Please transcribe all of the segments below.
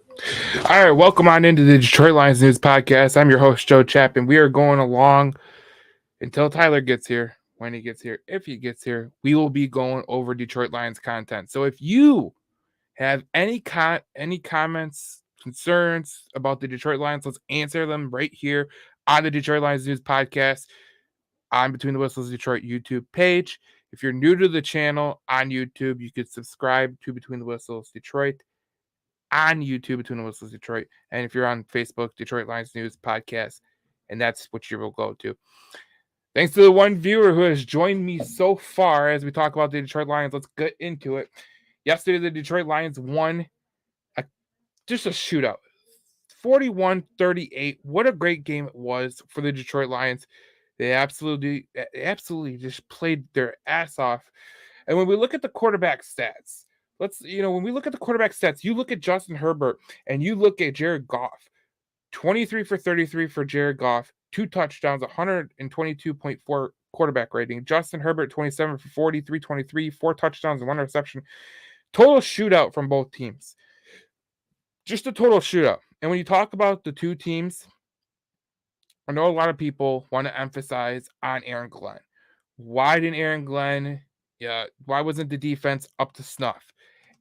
All right, welcome on into the Detroit Lions News Podcast. I'm your host, Joe Chapman. We are going along until Tyler gets here. When he gets here, if he gets here, we will be going over Detroit Lions content. So if you have any comments, concerns about the Detroit Lions, let's answer them right here on the Detroit Lions News Podcast on Between the Whistles Detroit YouTube page. If you're new to the channel on YouTube, you could subscribe to Between the Whistles Detroit on YouTube, Between the Whistles Detroit. And if you're on Facebook, Detroit Lions News Podcast, and that's what you will go to. Thanks to the one viewer who has joined me so far as we talk about the Detroit Lions. Let's get into it. Yesterday, the Detroit Lions won just a shootout. 41-38. What a great game it was for the Detroit Lions. They absolutely just played their ass off. And when we look at the quarterback stats, when we look at the quarterback stats, you look at Justin Herbert and you look at Jared Goff. 23 for 33 for Jared Goff, 2 touchdowns, 122.4 quarterback rating. Justin Herbert, 27 for 40, 323, 4 touchdowns, and 1 reception. Total shootout from both teams. Just a total shootout. And when you talk about the two teams, I know a lot of people want to emphasize on Aaron Glenn. Why didn't Aaron Glenn, why wasn't the defense up to snuff?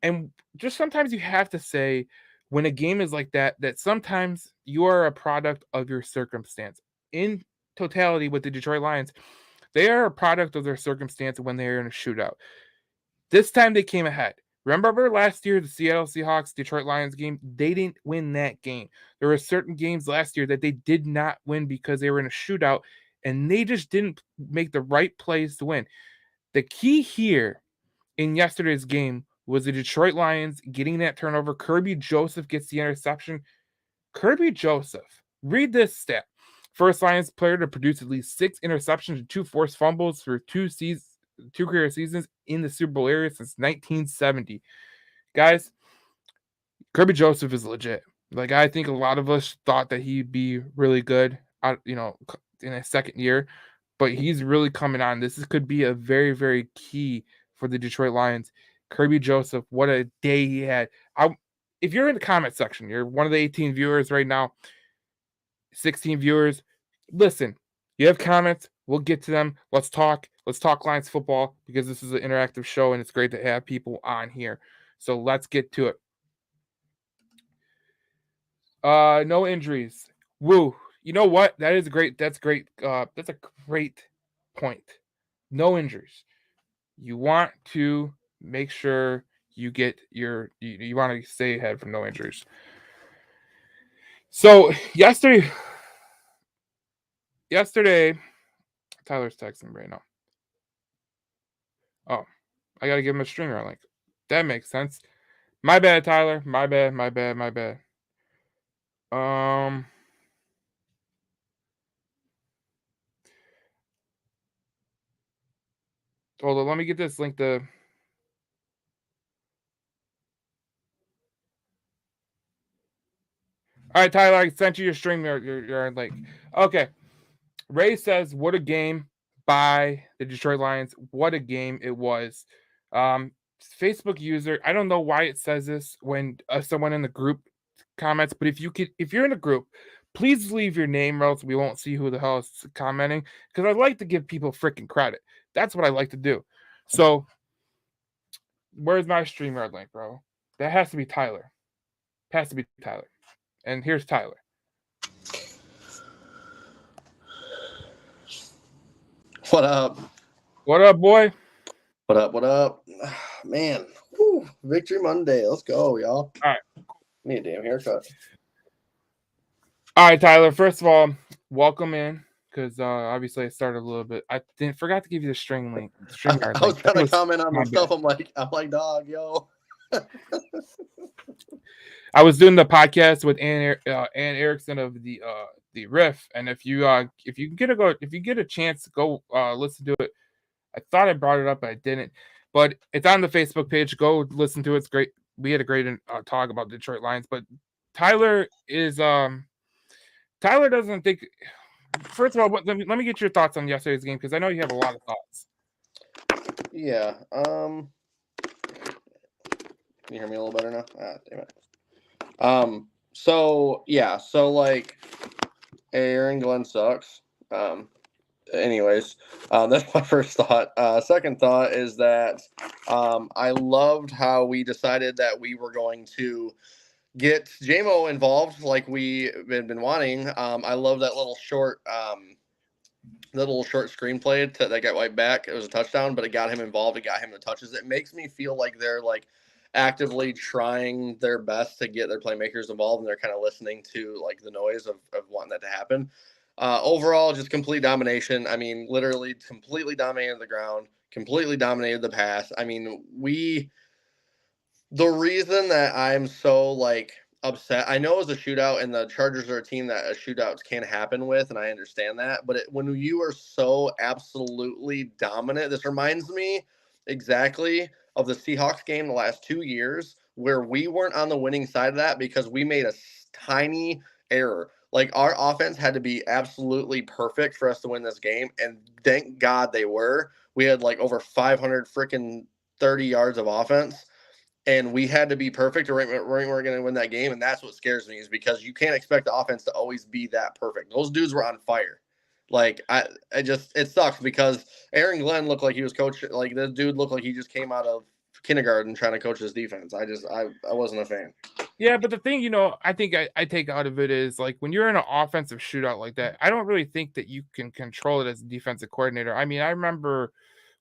And just sometimes you have to say, when a game is like that, that sometimes you are a product of your circumstance. In totality, with the Detroit Lions, they are a product of their circumstance when they are in a shootout. This time they came ahead. Remember last year, the Seattle Seahawks Detroit Lions game? They didn't win that game. There were certain games last year that they did not win because they were in a shootout and they just didn't make the right plays to win. The key here in yesterday's game was the Detroit Lions getting that turnover. Kirby Joseph gets the interception. Kirby Joseph, read this stat. First Lions player to produce at least 6 interceptions and 2 forced fumbles for 2 career seasons in the Super Bowl area since 1970. Guys, Kirby Joseph is legit. Like, I think a lot of us thought that he'd be really good, in a second year, but he's really coming on. This could be a very, very key for the Detroit Lions. Kirby Joseph, what a day he had. If you're in the comment section, you're one of the 18 viewers right now, 16 viewers, listen, you have comments, we'll get to them. Let's talk Lions football, because this is an interactive show and it's great to have people on here. So let's get to it. No injuries. Woo. You know what? That is great. That's great. That's a great point. No injuries. You want to make sure you get you want to stay ahead from no injuries. So yesterday, Tyler's texting me right now. Oh, I gotta give him a stringer link. That makes sense. My bad, Tyler. My bad. Hold on. Let me get this link to. All right, Tyler. I sent you your string. Your link. Okay. Ray says, "What a game by the Detroit Lions! What a game it was." Facebook user. I don't know why it says this when someone in the group comments, but if you're in a group, please leave your name, or else we won't see who the hell is commenting. Because I like to give people freaking credit. That's what I like to do. So, where's my StreamYard link, bro? That has to be Tyler. Has to be Tyler. And here's Tyler. What up? What up, boy? What up? Man, whew, Victory Monday. Let's go, y'all. All right. Need a damn haircut. All right, Tyler. First of all, welcome in, because obviously I started a little bit. I forgot to give you the string link. I was trying to comment on the stuff. I'm like, dog, yo. I was doing the podcast with Ann Erickson of the Riff, and if you get a chance to go listen to it. I thought I brought it up, but I didn't. But it's on the Facebook page. Go listen to it. It's great. We had a great talk about Detroit Lions, but Tyler doesn't think. First of all, let me get your thoughts on yesterday's game, because I know you have a lot of thoughts. Yeah. Can you hear me a little better now? Ah, damn it. So yeah, so like Aaron Glenn sucks. Anyways, that's my first thought. Second thought is that I loved how we decided that we were going to get JMO involved like we had been wanting. I love that little short screenplay that got right back. It was a touchdown, but it got him involved. It got him the touches. It makes me feel like they're like actively trying their best to get their playmakers involved, and they're kind of listening to like the noise of wanting that to happen. Overall, just complete domination. I mean, literally completely dominated the ground, completely dominated the pass. I mean, the reason that I'm so like upset, I know it was a shootout, and the Chargers are a team that shootouts can happen with, and I understand that. But when you are so absolutely dominant, this reminds me exactly of the Seahawks game the last 2 years, where we weren't on the winning side of that because we made a tiny error. Like our offense had to be absolutely perfect for us to win this game, and thank God they were. We had like over 500 freaking 30 yards of offense, and we had to be perfect or we're going to win that game. And that's what scares me, is because you can't expect the offense to always be that perfect. Those dudes were on fire. Like I just, it sucks because Aaron Glenn looked like he was coaching. Like this dude looked like he just came out of kindergarten trying to coach his defense. I wasn't a fan. Yeah, but the thing, I think I take out of it is like when you're in an offensive shootout like that, I don't really think that you can control it as a defensive coordinator. I mean, I remember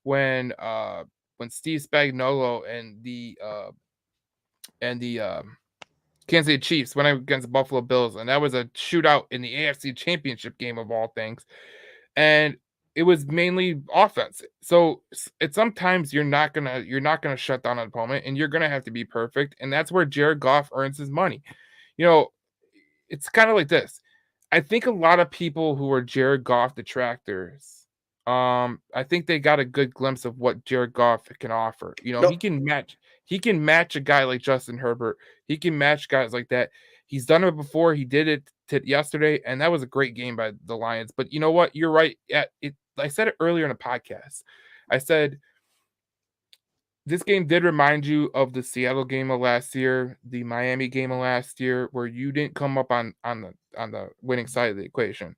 when Steve Spagnuolo and the Kansas City Chiefs went against the Buffalo Bills, and that was a shootout in the AFC Championship game of all things. And it was mainly offense. So it's sometimes you're not gonna shut down an opponent, and you're gonna have to be perfect. And that's where Jared Goff earns his money. You know, it's kind of like this. I think a lot of people who are Jared Goff detractors, I think they got a good glimpse of what Jared Goff can offer. No, He can match a guy like Justin Herbert. He can match guys like that. He's done it before. He did it yesterday, and that was a great game by the Lions. But you know what? You're right. I said it earlier in the podcast. I said this game did remind you of the Seattle game of last year, the Miami game of last year, where you didn't come up on the winning side of the equation.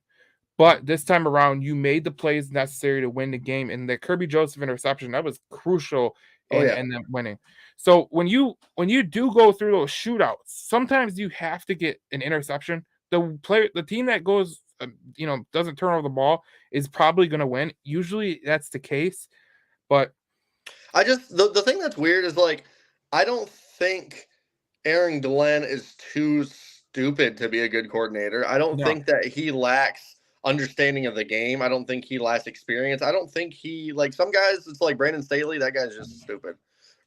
But this time around, you made the plays necessary to win the game, and the Kirby Joseph interception, that was crucial oh in yeah, in them winning. So when you do go through those shootouts, sometimes you have to get an interception. The team that goes, doesn't turn over the ball is probably going to win. Usually that's the case, but I just the thing that's weird is like I don't think Aaron Glenn is too stupid to be a good coordinator. I don't no, think that he lacks understanding of the game. I don't think he lacks experience. I don't think he like some guys. It's like Brandon Staley. That guy's just stupid,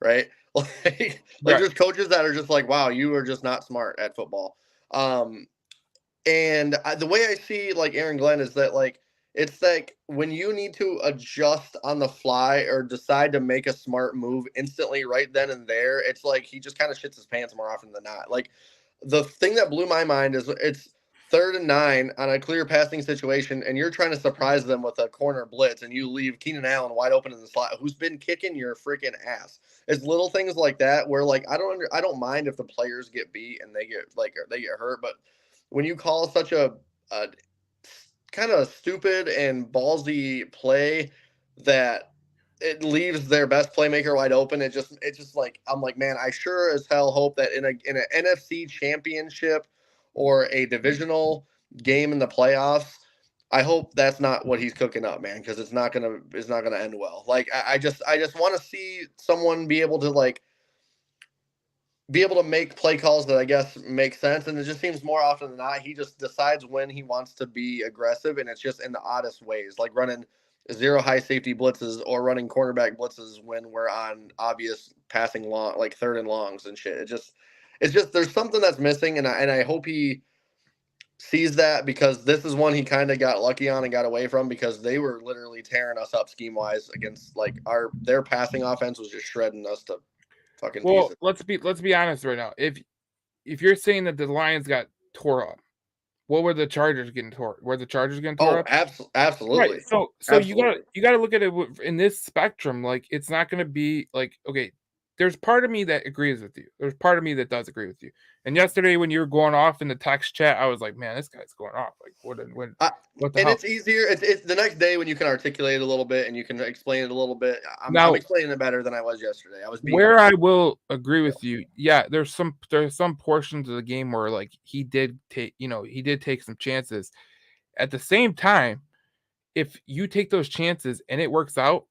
right? Like right. there's coaches that are just like, wow, you are just not smart at football. Um, the way I see like Aaron Glenn is that like it's like when you need to adjust on the fly or decide to make a smart move instantly right then and there, it's like he just kind of shits his pants more often than not. Like the thing that blew my mind is it's 3rd and 9 on a clear passing situation, and you're trying to surprise them with a corner blitz, and you leave Keenan Allen wide open in the slot, who's been kicking your freaking ass. It's little things like that where like I don't mind if the players get beat and they get hurt, but when you call such a kind of stupid and ballsy play that it leaves their best playmaker wide open, it's just like I'm like, man, I sure as hell hope that in an NFC championship or a divisional game in the playoffs, I hope that's not what he's cooking up, man, because it's not gonna end well. Like I just want to see someone be able to make play calls that I guess make sense. And it just seems more often than not, he just decides when he wants to be aggressive, and it's just in the oddest ways, like running zero high safety blitzes or running cornerback blitzes when we're on obvious passing long, like 3rd and longs and shit. It's just there's something that's missing, and I hope he sees that, because this is one he kind of got lucky on and got away from, because they were literally tearing us up scheme wise against like their passing offense was just shredding us to fucking Well, pieces. let's be honest right now. If you're saying that the Lions got tore up, what were the Chargers getting tore? Were the Chargers getting tore Oh, up? Right. absolutely. So you gotta Absolutely. you gotta look at it in this spectrum. Like it's not gonna be like okay. there's part of me that agrees with you. There's part of me that does agree with you. And yesterday when you were going off in the text chat, I was like, man, this guy's going off. Like, I, what the and hell? it's easier. It's the next day when you can articulate it a little bit and you can explain it a little bit. I'm Now, explaining it better than I was yesterday. I was being where I will agree with you, yeah, there's some portions of the game where like he did take some chances. At the same time, if you take those chances and it works out,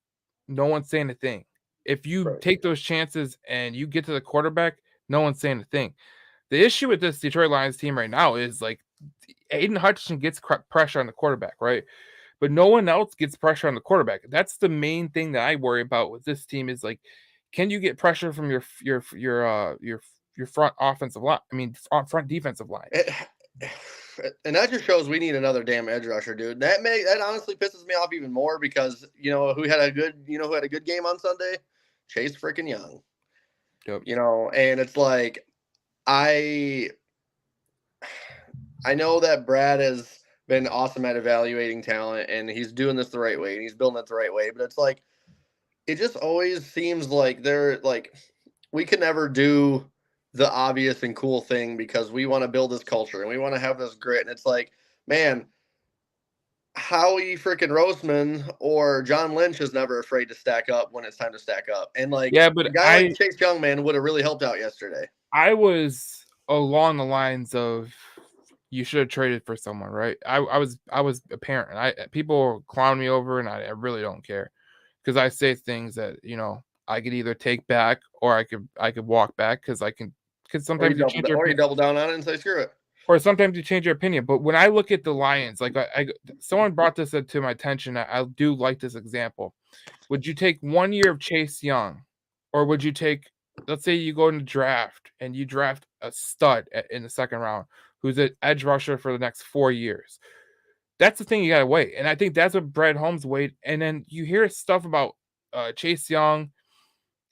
no one's saying a thing. If you right. take those chances and you get to the quarterback, no one's saying a thing. The issue with this Detroit Lions team right now is like Aiden Hutchinson gets pressure on the quarterback, right? But no one else gets pressure on the quarterback. That's the main thing that I worry about with this team is like, can you get pressure from your front offensive line? I mean, front defensive line. It, and that just shows we need another damn edge rusher, dude. That honestly pisses me off even more because who had a good game on Sunday? Chase freaking Young. Yep. And it's like I know that Brad has been awesome at evaluating talent and he's doing this the right way and he's building it the right way, but it's like it just always seems like they're like we can never do the obvious and cool thing because we want to build this culture and we want to have this grit. And it's like, man, Howie freaking Roseman or John Lynch is never afraid to stack up when it's time to stack up. And like Yeah, but a guy like Chase Young, man, would have really helped out yesterday. I was along the lines of you should have traded for someone, right? I was a parent. People clown me over, and I really don't care because I say things that I could either take back or I could walk back because Or sometimes you change your you opinion, double down on it and say screw it. or sometimes you change your opinion. But when I look at the Lions, like someone brought this to my attention, I do like this example. Would you take 1 year of Chase Young, or would you take, let's say you go in the draft and you draft a stud in the second round who's an edge rusher for the next 4 years? That's the thing you got to wait. And I think that's what Brad Holmes weighed. And then you hear stuff about Chase Young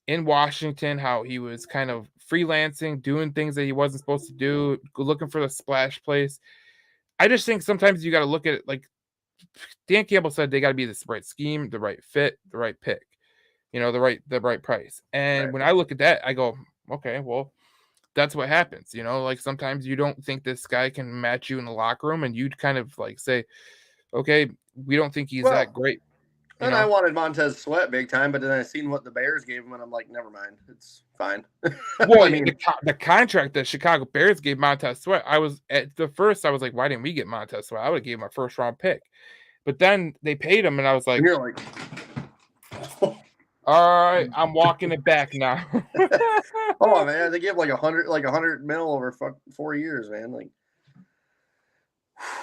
in Washington, how he was kind of freelancing, doing things that he wasn't supposed to do, looking for the splash plays. I just think sometimes you got to look at it like Dan Campbell said, they got to be the right scheme, the right fit, the right pick, the right price. And Right. when I look at that, I go, okay, well, that's what happens. Like sometimes you don't think this guy can match you in the locker room, and you'd kind of like say, okay, we don't think he's that Well, great. and I wanted Montez Sweat big time, but then I seen what the Bears gave him, and I'm like, never mind, it's fine. Well, I mean, the contract that Chicago Bears gave Montez Sweat, I was at the first, I was like, why didn't we get Montez Sweat? I would have gave him a first round pick. But then they paid him, and I was like, and you're like, all right, I'm walking it back now. oh man, they give like 100 mil over 4 years, man. Like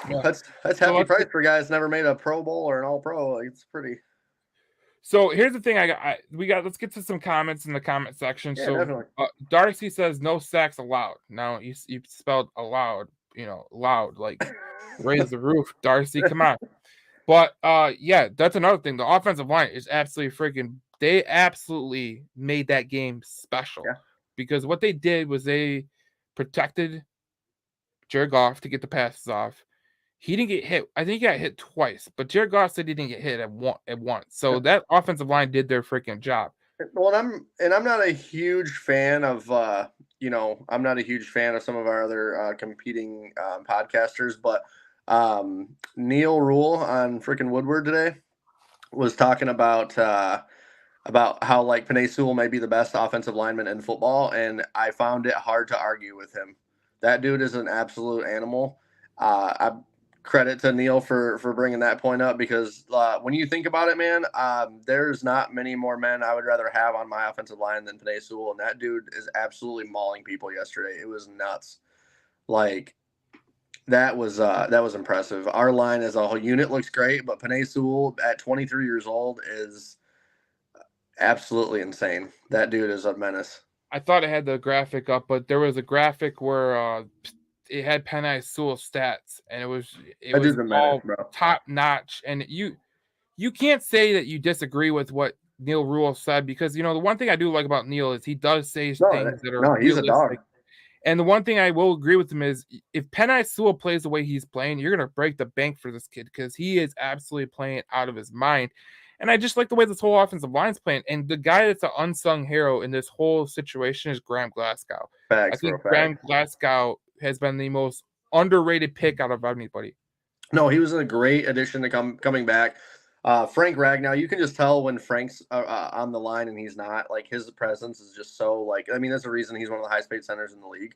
Yeah. that's hefty price for guys never made a Pro Bowl or an All Pro. Like it's pretty. So here's the thing. Let's get to some comments in the comment section. Yeah, So definitely. Darcy says no sacks allowed. Now you spelled allowed, loud, like raise the roof. Darcy, come on. But yeah, that's another thing. The offensive line is absolutely freaking. They absolutely made that game special because what they did was they protected Jared Goff to get the passes off. He didn't get hit. I think he got hit twice, but Jared Goff said he didn't get hit at once. So that offensive line did their freaking job. Well, I'm not a huge fan of I'm not a huge fan of some of our other competing podcasters, but Neil Rule on freaking Woodward today was talking about how like Penei Sewell may be the best offensive lineman in football, and I found it hard to argue with him. That dude is an absolute animal. I credit to Neil for bringing that point up because when you think about it, man, there's not many more men I would rather have on my offensive line than Penei Sewell, and that dude is absolutely mauling people yesterday. It was nuts. Like that was impressive. Our line as a whole unit looks great, but Penei Sewell at 23 years old is absolutely insane. That dude is a menace. I thought it had the graphic up, but there was a graphic where it had Penei Sewell stats, and it was all top notch. And you can't say that you disagree with what Neil Rule said because the one thing I do like about Neil is he does say things that are he's realistic. A dog. And the one thing I will agree with him is if Penei Sewell plays the way he's playing, you're gonna break the bank for this kid because he is absolutely playing out of his mind. And I just like the way this whole offensive line's playing. And the guy that's an unsung hero in this whole situation is Graham Glasgow. I Facts, bro. think Graham Glasgow has been the most underrated pick out of anybody. No, he was a great addition to coming back. Frank Ragnow, you can just tell when Frank's on the line and he's not. Like, his presence is just so, like, I mean, that's the reason he's one of the highest paid centers in the league.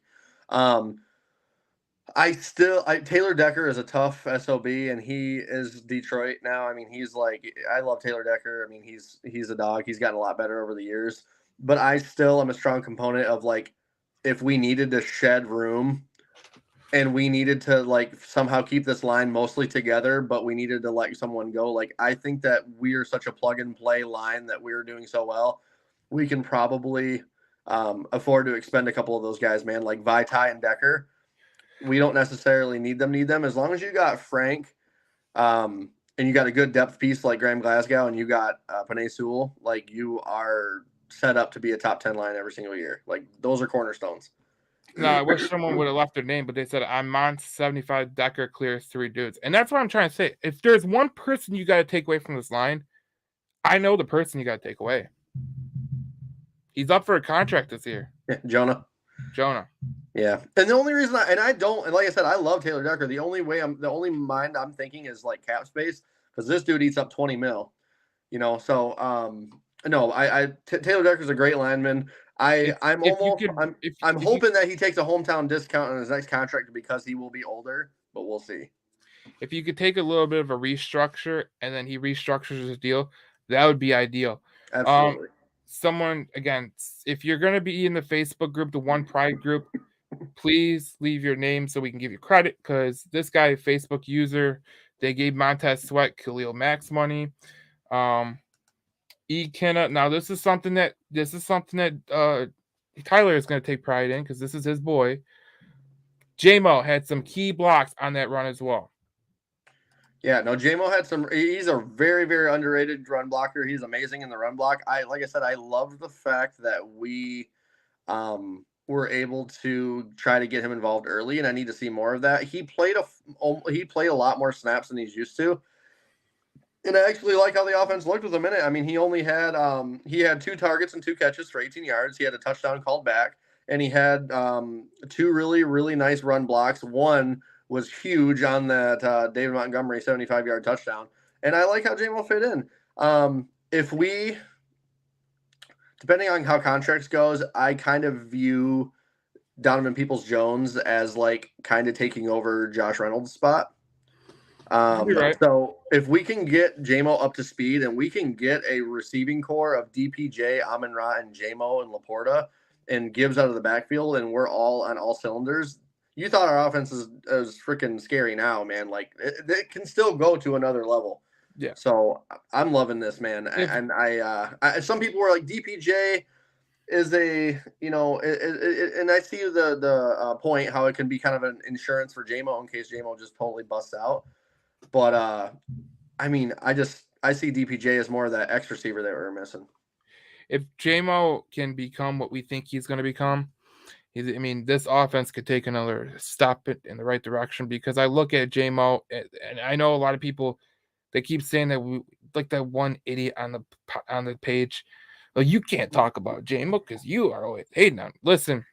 Taylor Decker is a tough SOB, and he is Detroit now. I mean, he's like, I love Taylor Decker. I mean, he's a dog. He's gotten a lot better over the years. But I still am a strong component of, like, if we needed to shed room and we needed to, like, somehow keep this line mostly together, but we needed to let someone go. Like, I think that we are such a plug and play line that we're doing so well. We can probably afford to expend a couple of those guys, man, like Vaitai and Decker. We don't necessarily need them. As long as you got Frank and you got a good depth piece like Graham Glasgow and you got Penei Sewell, like, you are set up to be a top 10 line every single year. Like, those are cornerstones. No, I wish someone would have left their name, but they said I'm on 75. Decker clears 3 dudes, and that's what I'm trying to say. If there's one person you got to take away from this line, I know the person you got to take away. He's up for a contract this year. Yeah, Jonah. Yeah, and the only reason and like I said, I love Taylor Decker. The only mind I'm thinking is, like, cap space, because this dude eats up 20 mil. You know, so no, Taylor Decker's a great lineman. I'm hoping that he takes a hometown discount on his next contract because he will be older, but we'll see. If you could take a little bit of a restructure and then he restructures his deal, that would be ideal. Absolutely. Someone, again, if you're going to be in the Facebook group, the One Pride group, please leave your name so we can give you credit, because this guy, Facebook user, they gave Montez Sweat, Khalil Mack's money. Kenna. Now this is something that Tyler is going to take pride in, because this is his boy. J-Mo had some key blocks on that run as well. Yeah, no, J-Mo had some. He's a very, very underrated run blocker. He's amazing in the run block. Like I said, I love the fact that we were able to try to get him involved early, and I need to see more of that. He played a lot more snaps than he's used to. And I actually like how the offense looked with him in it. I mean, he only had 2 targets and 2 catches for 18 yards. He had a touchdown called back, and he had 2 really, really nice run blocks. One was huge on that David Montgomery 75-yard touchdown. And I like how J-Mo fit in. If we, depending on how contracts goes, I kind of view Donovan Peoples-Jones as, like, kind of taking over Josh Reynolds' spot. Right. So if we can get J-Mo up to speed and we can get a receiving core of DPJ, Amon-Ra, and J-Mo and Laporta and Gibbs out of the backfield, and we're all on all cylinders, you thought our offense is freaking scary now, man. Like, it can still go to another level. Yeah. So I'm loving this, man. And I some people were like, DPJ is a, you know, and I see the point how it can be kind of an insurance for J-Mo in case J-Mo just totally busts out. But I mean, I see DPJ as more of that X receiver that we were missing. If J-Mo can become what we think he's going to become, this offense could take another step in the right direction, because I look at J-Mo, and I know a lot of people, they keep saying that we, like that one idiot on the page, well, you can't talk about J-Mo because you are always hating on him. Listen,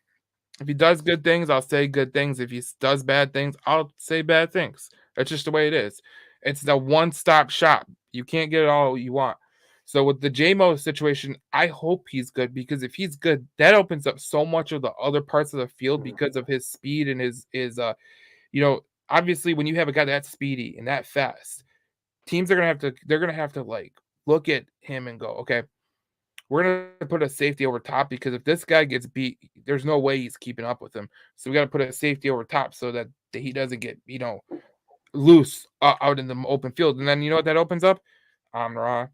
if he does good things, I'll say good things. If he does bad things, I'll say bad things. That's just the way it is. It's the one-stop shop. You can't get it all you want. So with the J-Mo situation, I hope he's good, because if he's good, that opens up so much of the other parts of the field because of his speed and his obviously when you have a guy that speedy and that fast, teams are going to have to like look at him and go, okay, we're going to put a safety over top, because if this guy gets beat, there's no way he's keeping up with him. So we got to put a safety over top so that he doesn't get, loose out in the open field. And then you know what that opens up? Amon-Ra,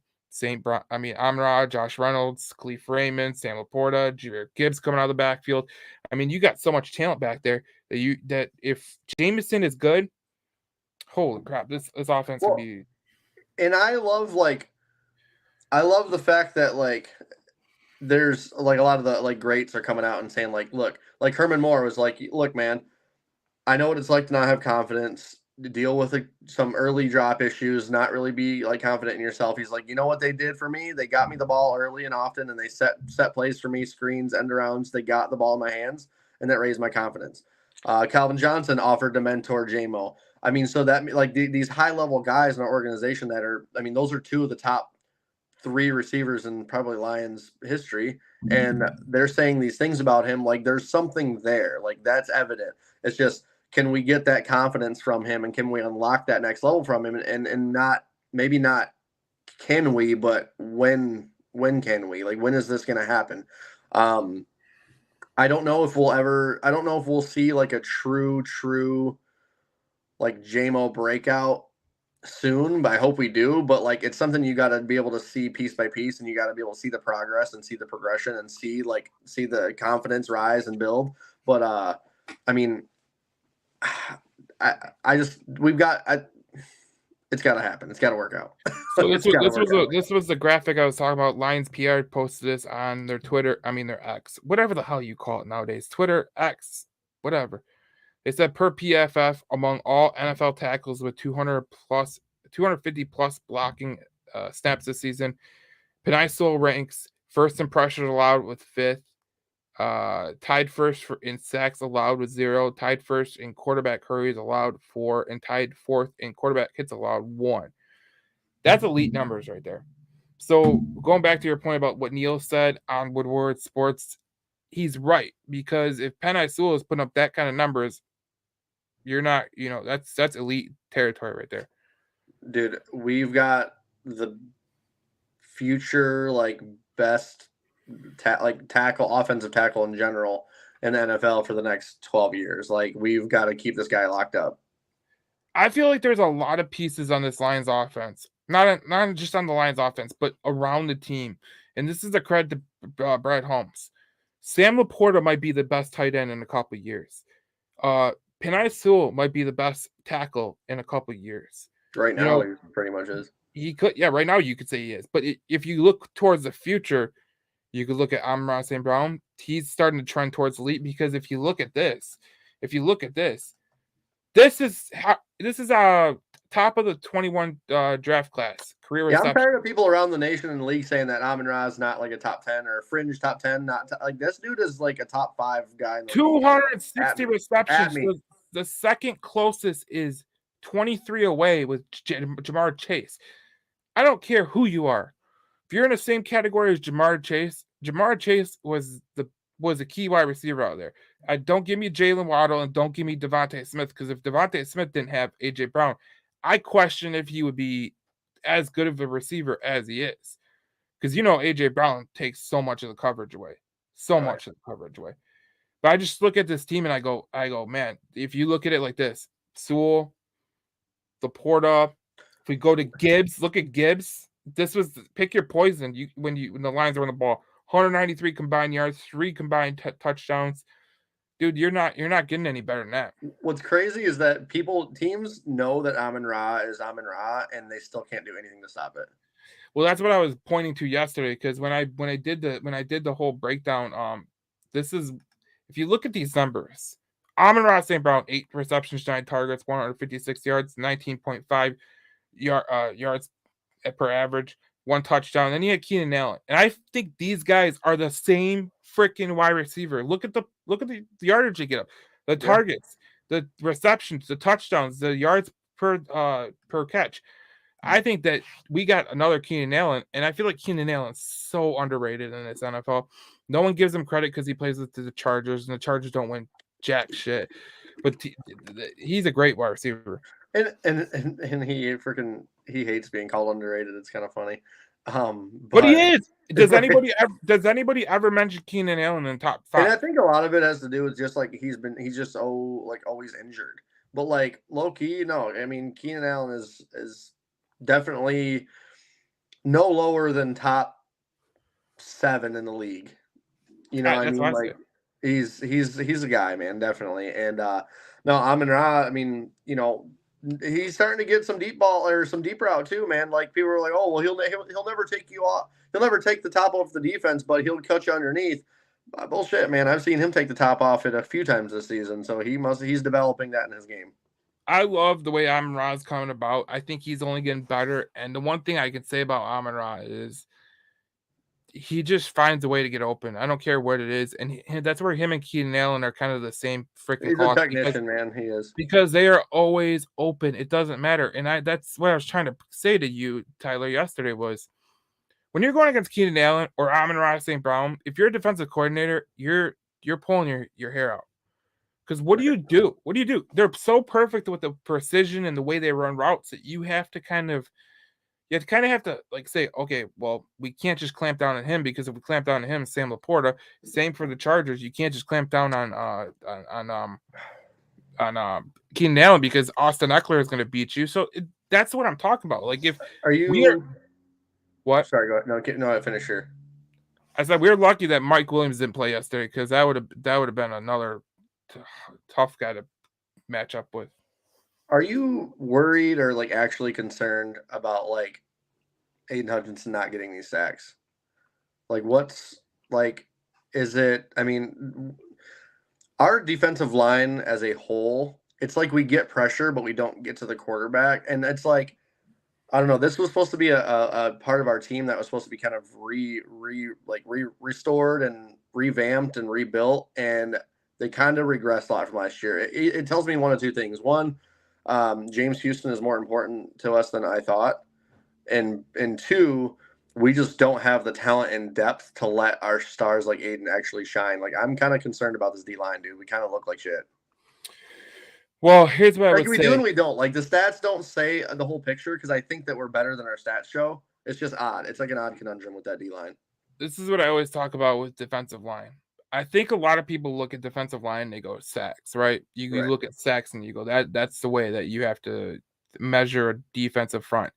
Josh Reynolds, Khalif Raymond, Sam Laporta, Jameer Gibbs coming out of the backfield. I mean, you got so much talent back there that if Jameson is good, holy crap, this offense would be. And I love the fact that, like, there's, like, a lot of the, like, greats are coming out and saying, like, look, like Herman Moore was like, look, man, I know what it's like to not have confidence. deal with some early drop issues, not really be like confident in yourself. He's like, you know what they did for me? They got me the ball early and often, and they set plays for me, screens, end arounds. They got the ball in my hands, and that raised my confidence. Calvin Johnson offered to mentor JMO. I mean, so that like these high level guys in our organization that are, I mean, those are two of the top three receivers in probably Lions history, and they're saying these things about him. Like there's something there, like that's evident. It's just, can we get that confidence from him, and can we unlock that next level from him, and not, maybe not can we, but when can we, like when is this going to happen? I don't know if we'll see like a true like JMO breakout soon, but I hope we do. But like it's something you got to be able to see piece by piece, and you got to be able to see the progress and see the progression and see the confidence rise and build. But I mean, I just it's got to happen. It's got to work out. So this was the graphic I was talking about. Lions PR posted this on their Twitter. I mean their X, whatever the hell you call it nowadays. Twitter, X, whatever. They said per PFF among all NFL tackles with 250 plus blocking snaps this season, Penei Sewell ranks first in pressures allowed with 5th, tied first in sacks allowed with 0, tied first in quarterback hurries allowed 4, and tied 4th in quarterback hits allowed 1. That's elite numbers right there. So going back to your point about what Neil said on Woodward Sports, he's right, because if Penei Sewell is putting up that kind of numbers, you're not, that's elite territory right there. Dude, we've got the future like best offensive tackle in general in the NFL for the next 12 years. Like we've got to keep this guy locked up. I feel like there's a lot of pieces on this Lions offense, not just on the Lions offense, but around the team. And this is a credit to Brad Holmes. Sam Laporta might be the best tight end in a couple of years. Penei Sewell might be the best tackle in a couple of years. Right now, he pretty much is. He could, yeah. Right now, you could say he is. But if you look towards the future, you could look at Amon-Ra St. Brown. He's starting to trend towards elite, because if you look at this, this is top of the 21 draft class career reception. I'm tired of people around the nation and the league saying that Amon-Ra is not like a top 10 or a fringe top 10. Like this dude is like a top 5 guy. 260 receptions. The second closest is 23 away with Jamar Chase. I don't care who you are. If you're in the same category as Jamar Chase was a key wide receiver out there. Don't give me Jalen Waddle and don't give me Devontae Smith, because if Devontae Smith didn't have A.J. Brown, I question if he would be as good of a receiver as he is. Because A.J. Brown takes so much of the coverage away. But I just look at this team and I go, man, if you look at it like this, Sewell, Laporta, if we go to Gibbs, look at Gibbs. This was pick your poison. When the Lions are on the ball, 193 combined yards, 3 combined touchdowns. Dude, you're not getting any better than that. What's crazy is that teams know that Amon-Ra is Amon-Ra, and they still can't do anything to stop it. Well, that's what I was pointing to yesterday, because when I did the whole breakdown, this is, if you look at these numbers, Amon-Ra St. Brown, 8 receptions, 9 targets, 156 yards, 19.5 yards per average, 1 touchdown. Then you had Keenan Allen, and I think these guys are the same freaking wide receiver. Look at the yardage they get up, the targets, the receptions, the touchdowns, the yards per catch. I think that we got another Keenan Allen, and I feel like Keenan Allen's so underrated in this NFL. No one gives him credit because he plays with the Chargers, and the Chargers don't win jack shit. But he's a great wide receiver. And he hates being called underrated. It's kind of funny. But he is. Does anybody ever mention Keenan Allen in top 5? And I think a lot of it has to do with just like he's just always injured. But like low key, no. I mean, Keenan Allen is definitely no lower than top 7 in the league. You know, I mean, like he's a guy, man, definitely. And no, Amon-Ra, I mean, he's starting to get some deep ball or some deep route too, man. Like people are like, oh well, he'll never take you off. He'll never take the top off the defense, but he'll cut you underneath. Bullshit, man. I've seen him take the top off it a few times this season, so he's developing that in his game. I love the way Amon-Ra's coming about. I think he's only getting better, and the one thing I can say about Amon-Ra is he just finds a way to get open. I don't care what it is, and that's where him and Keenan Allen are kind of the same freaking He's a cost technician, man. He is. because they are always open. It doesn't matter, and that's what I was trying to say to you, Tyler, yesterday was when you're going against Keenan Allen or Amon-Ra St. Brown, if you're a defensive coordinator, you're pulling your hair out. Because what do Right. you do? What do you do? They're so perfect with the precision and the way they run routes that you have to like say, okay, well, we can't just clamp down on him because if we clamp down on him, Sam Laporta. Same for the Chargers. You can't just clamp down on Keenan Allen because Austin Eckler is going to beat you. So that's what I'm talking about. Like if Are we are you? what Sorry, go ahead. No, finish here. I said, we're lucky that Mike Williams didn't play yesterday because that would have been another tough guy to match up with. Are you worried or like actually concerned about like Aiden Hutchinson not getting these sacks? Like, what's like? Is it? I mean, our defensive line as a whole, it's like we get pressure, but we don't get to the quarterback, and it's like I don't know. This was supposed to be a part of our team that was supposed to be kind of restored and revamped and rebuilt, and they kind of regressed a lot from last year. It tells me one of two things. One, James Houston is more important to us than I thought, and two, we just don't have the talent and depth to let our stars like Aiden actually shine. Like I'm kind of concerned about this D line, dude. We kind of look like shit. Well, here's what I Like would we do say. and we don't. Like the stats don't say the whole picture because I think that we're better than our stats show. It's just odd. It's like an odd conundrum with that D line. This is what I always talk about with defensive line. I think a lot of people look at defensive line and they go sacks, right? You Right. look at sacks and you go that's the way that you have to measure a defensive front.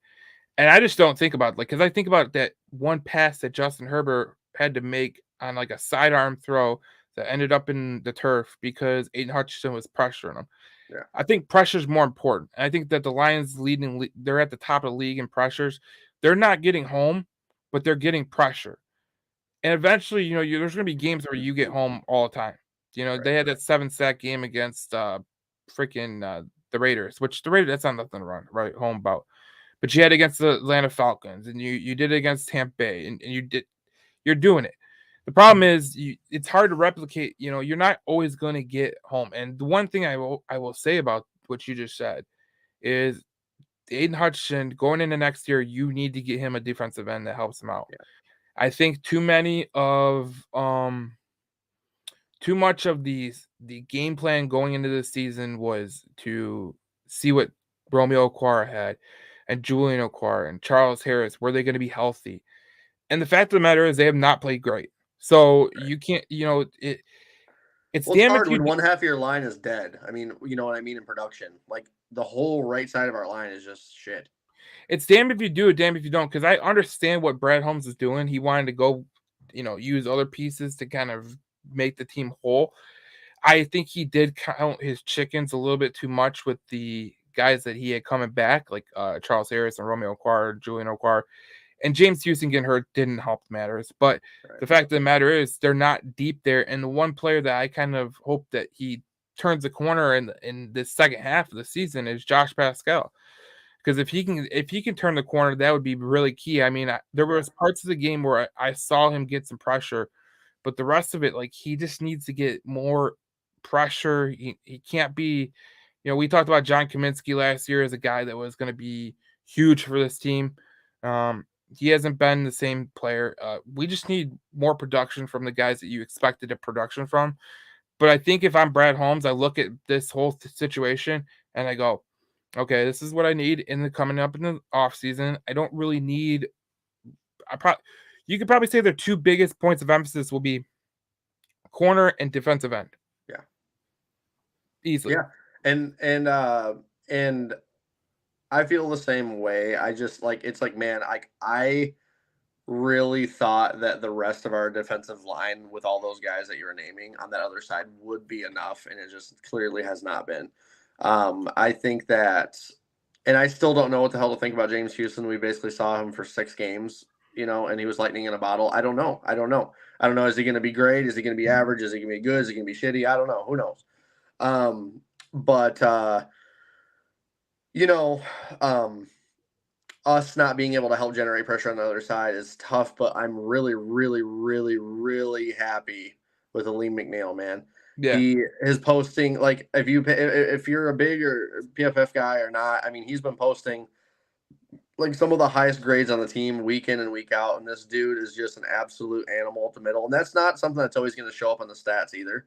And I just don't think about it, like because I think about that one pass that Justin Herbert had to make on like a sidearm throw that ended up in the turf because Aiden Hutchinson was pressuring him. Yeah. I think pressure is more important. I think that the Lions they're at the top of the league in pressures. They're not getting home, but they're getting pressure. And eventually, there's going to be games where you get home all the time. Right. They had that 7-sack game against freaking the Raiders, which the Raiders that's not nothing to run right home about. But you had against the Atlanta Falcons, and you did it against Tampa Bay, and you're doing it. The problem is it's hard to replicate. You're not always going to get home. And the one thing I will say about what you just said is Aiden Hutchinson going into next year, you need to get him a defensive end that helps him out. Yeah. I think too much of the game plan going into the season was to see what Romeo Okwara had and Julian Okwara and Charles Harris. Were they going to be healthy? And the fact of the matter is they have not played great. So Right. you can't, it's Well, it's damn if hard you when one half of your line is dead. I mean, you know what I mean in production. Like the whole right side of our line is just shit. it's damn if you do it, damn if you don't. Because I understand what Brad Holmes is doing. He wanted to go, use other pieces to kind of make the team whole. I think he did count his chickens a little bit too much with the guys that he had coming back, like Charles Harris and Romeo Okwara, Julian Okwara, and James Houston getting hurt didn't help matters. But Right. the fact of the matter is they're not deep there. And the one player that I kind of hope that he turns the corner in the second half of the season is Josh Pascal. Because if he can turn the corner, that would be really key. I mean, there Yeah. was parts of the game where I saw him get some pressure, but the rest of it, like he just needs to get more pressure. He can't be, we talked about John Kaminsky last year as a guy that was going to be huge for this team. He hasn't been the same player. We just need more production from the guys that you expected a production from. But I think if I'm Brad Holmes, I look at this whole situation and I go, okay, this is what I need in the coming up in the off season. I don't really need. You could probably say their two biggest points of emphasis will be corner and defensive end Yeah. easily. Yeah. And I feel the same way. I just like it's like man, I really thought that the rest of our defensive line with all those guys that you were naming on that other side would be enough, and it just clearly has not been. I think that, and I still don't know what the hell to think about James Houston. We basically saw him for 6 games, and he was lightning in a bottle. I don't know. I don't know. I don't know. Is he going to be great? Is he going to be average? Is he going to be good? Is he going to be shitty? I don't know. Who knows? But You know, us not being able to help generate pressure on the other side is tough, but I'm really, really, really, really happy with Aleem McNeil, man. Yeah. He is posting like if you're a big or PFF guy or not, I mean he's been posting like some of the highest grades on the team week in and week out, and this dude is just an absolute animal up the middle, and that's not something that's always going to show up on the stats either.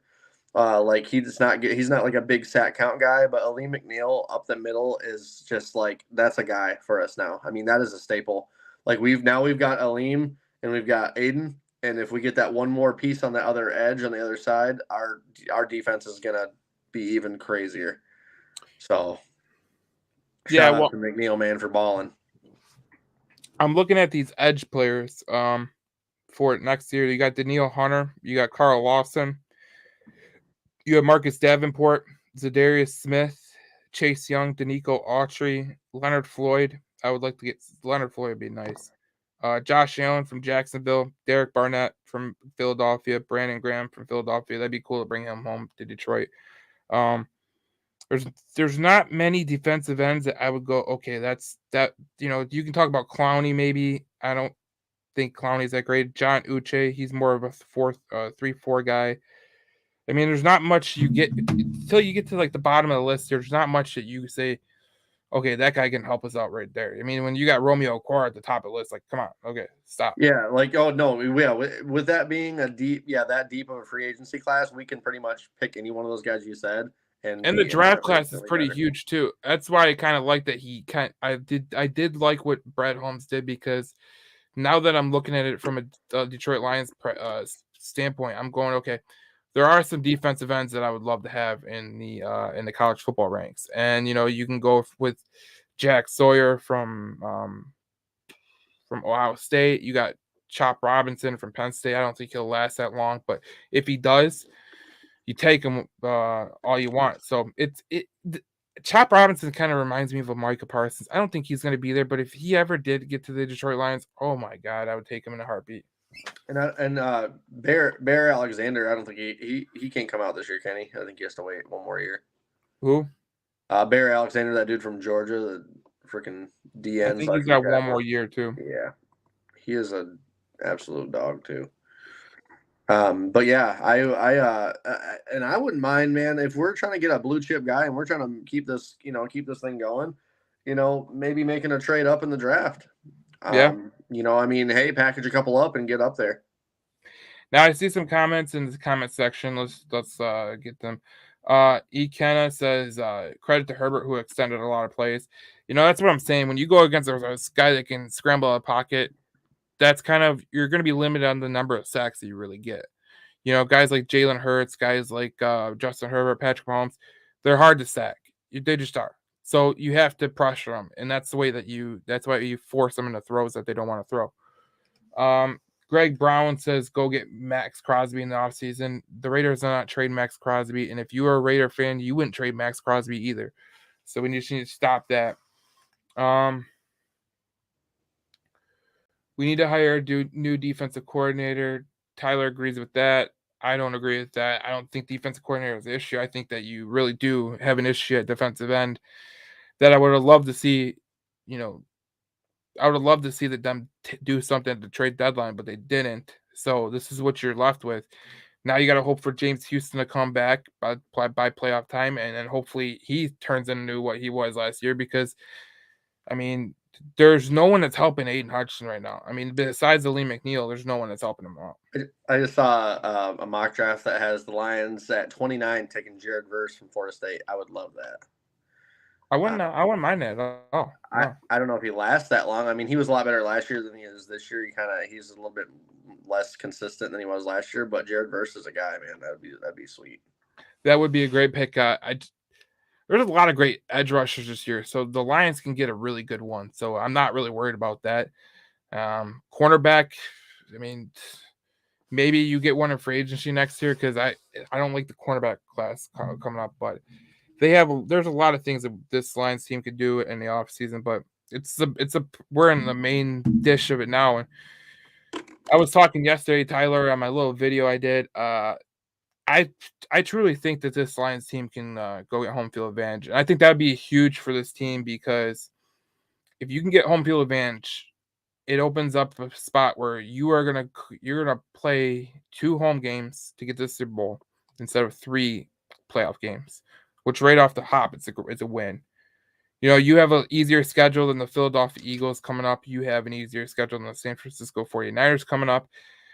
Like he's not like a big sack count guy, but Ali McNeil up the middle is just like that's a guy for us now. I mean, that is a staple. Like we've got Aleem and we've got Aiden, and if we get that one more piece on the other edge on the other side, our defense is gonna be even crazier. So Yeah. shout out Well, to McNeil, man, for balling. I'm looking at these edge players for next year. You got Daniil Hunter, you got Carl Lawson, you have Marcus Davenport, Zadarius Smith, Chase Young, Danico Autry, Leonard Floyd. I would like to get Leonard Floyd would be nice. Josh Allen from Jacksonville, Derek Barnett from Philadelphia, Brandon Graham from Philadelphia. That'd be cool to bring him home to Detroit. Um, there's not many defensive ends that I would go, okay, that's that. You can talk about Clowney maybe. I don't think Clowney's that great. John Uche, he's more of a 3-4 guy. I mean, there's not much you get until you get to like the bottom of the list. There's not much that you say, okay, that guy can help us out right there. I mean, when you got Romeo Core at the top of the list, like, come on, okay, stop. Yeah, like oh no, yeah. With that being that deep of a free agency class, we can pretty much pick any one of those guys you said and And the be draft class is instantly pretty better. huge too. That's why I kind of like that I did like what Brad Holmes did, because now that I'm looking at it from a Detroit Lions standpoint, I'm going, okay, there are some defensive ends that I would love to have in the college football ranks, and you can go with Jack Sawyer from Ohio State. You got Chop Robinson from Penn State. I don't think he'll last that long, but if he does, you take him all you want. So Chop Robinson kind of reminds me of a Micah Parsons. I don't think he's going to be there, but if he ever did get to the Detroit Lions, oh my God, I would take him in a heartbeat. And Bear Alexander, I don't think he can't come out this year, can he? I think he has to wait one more year. Who? Bear Alexander, that dude from Georgia, the freaking I DN think he's bucket got one crapper. more year too. Yeah, he is an absolute dog too. But yeah, and I wouldn't mind, man, if we're trying to get a blue chip guy and we're trying to keep this thing going, maybe making a trade up in the draft. Yeah. I mean, hey, package a couple up and get up there. Now I see some comments in the comment section. Let's get them. E. Kenna says credit to Herbert, who extended a lot of plays. That's what I'm saying. When you go against a guy that can scramble out of pocket, that's kind of, you're going to be limited on the number of sacks that you really get. Guys like Jalen Hurts, guys like Justin Herbert, Patrick Mahomes, they're hard to sack. They just are. So you have to pressure them, and that's why you force them into throws that they don't want to throw. Greg Brown says go get Max Crosby in the offseason. The Raiders are not trading Max Crosby, and if you are a Raider fan, you wouldn't trade Max Crosby either. So we just need to stop that. We need to hire a new defensive coordinator. Tyler agrees with that. I don't agree with that. I don't think defensive coordinator is the issue. I think that you really do have an issue at defensive end that I would have loved to see. I would have loved to see them do something at the trade deadline, but they didn't. So this is what you're left with. Now you got to hope for James Houston to come back by playoff time, and then hopefully he turns into what he was last year. Because, I mean, there's no one that's helping Aiden Hutchinson right now. I mean, besides Aleem McNeil, there's no one that's helping him out. I just saw a mock draft that has the Lions at 29 taking Jared Verse from Florida State. I would love that. I wouldn't mind that at all. No. I don't know if he lasts that long. I mean, he was a lot better last year than he is this year. He's a little bit less consistent than he was last year. But Jared Verse is a guy, man. That'd be sweet. That would be a great pick. There's a lot of great edge rushers this year, so the Lions can get a really good one. So I'm not really worried about that. Cornerback, I mean, maybe you get one in free agency next year, because I don't like the cornerback class coming up, but there's a lot of things that this Lions team could do in the offseason, but we're in the main dish of it now. And I was talking yesterday, Tyler, on my little video I did. I I truly think that this Lions team can go get home field advantage. And I think that would be huge for this team because if you can get home field advantage, it opens up a spot where you're gonna play 2 home games to get the Super Bowl instead of 3 playoff games, which right off the hop, it's a win. You know, you have an easier schedule than the Philadelphia Eagles coming up. You have an easier schedule than the San Francisco 49ers coming up.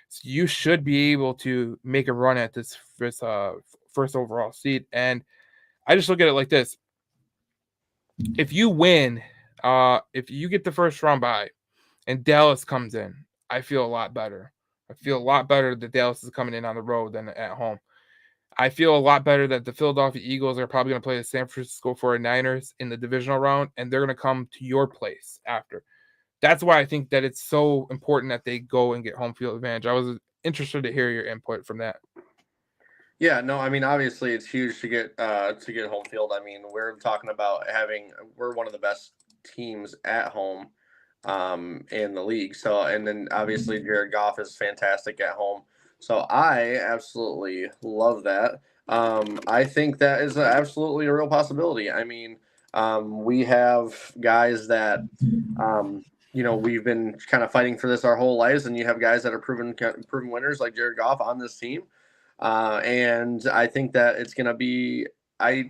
So you should be able to make a run at this first overall seed. And I just look at it like this: if you win, if you get the first round bye, and Dallas comes in, I feel a lot better. I feel a lot better that Dallas is coming in on the road than at home. I feel a lot better that the Philadelphia Eagles are probably going to play the San Francisco 49ers in the divisional round, and they're going to come to your place after. That's why I think that it's so important that they go and get home field advantage. I was interested to hear your input from that. Yeah, no, I mean obviously it's huge to get home field. I mean, we're talking about we're one of the best teams at home in the league. So and then obviously Jared Goff is fantastic at home. So I absolutely love that. I think that is absolutely a real possibility. I mean, we have guys that we've been kind of fighting for this our whole lives, and you have guys that are proven winners like Jared Goff on this team. And I think that it's going to be. I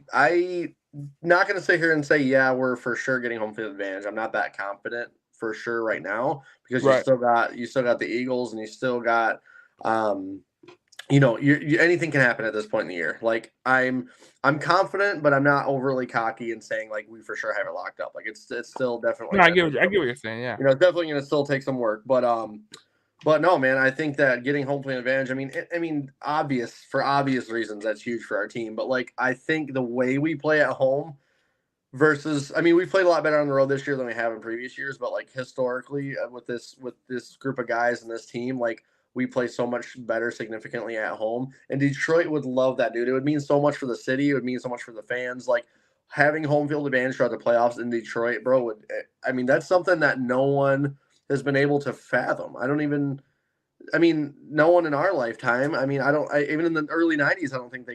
not going to sit here and say yeah we're for sure getting home field advantage. I'm not that confident for sure right now because Right. you still got the Eagles and you still got anything can happen at this point in the year. Like I'm confident, but I'm not overly cocky and saying like we for sure have it locked up. Like it's still definitely No, going to take I get what you're saying. Yeah. it's definitely going to still take some work, but no, man, I think that getting home field advantage. I mean, for obvious reasons, that's huge for our team. But like, I think the way we play at home versus, I mean, we've played a lot better on the road this year than we have in previous years. But like historically, with this group of guys and this team, like we play so much better significantly at home. And Detroit would love that, dude. It would mean so much for the city. It would mean so much for the fans. Like having home field advantage throughout the playoffs in Detroit, bro. That's something that no one has been able to fathom. No one in our lifetime. Even in the early '90s, I don't think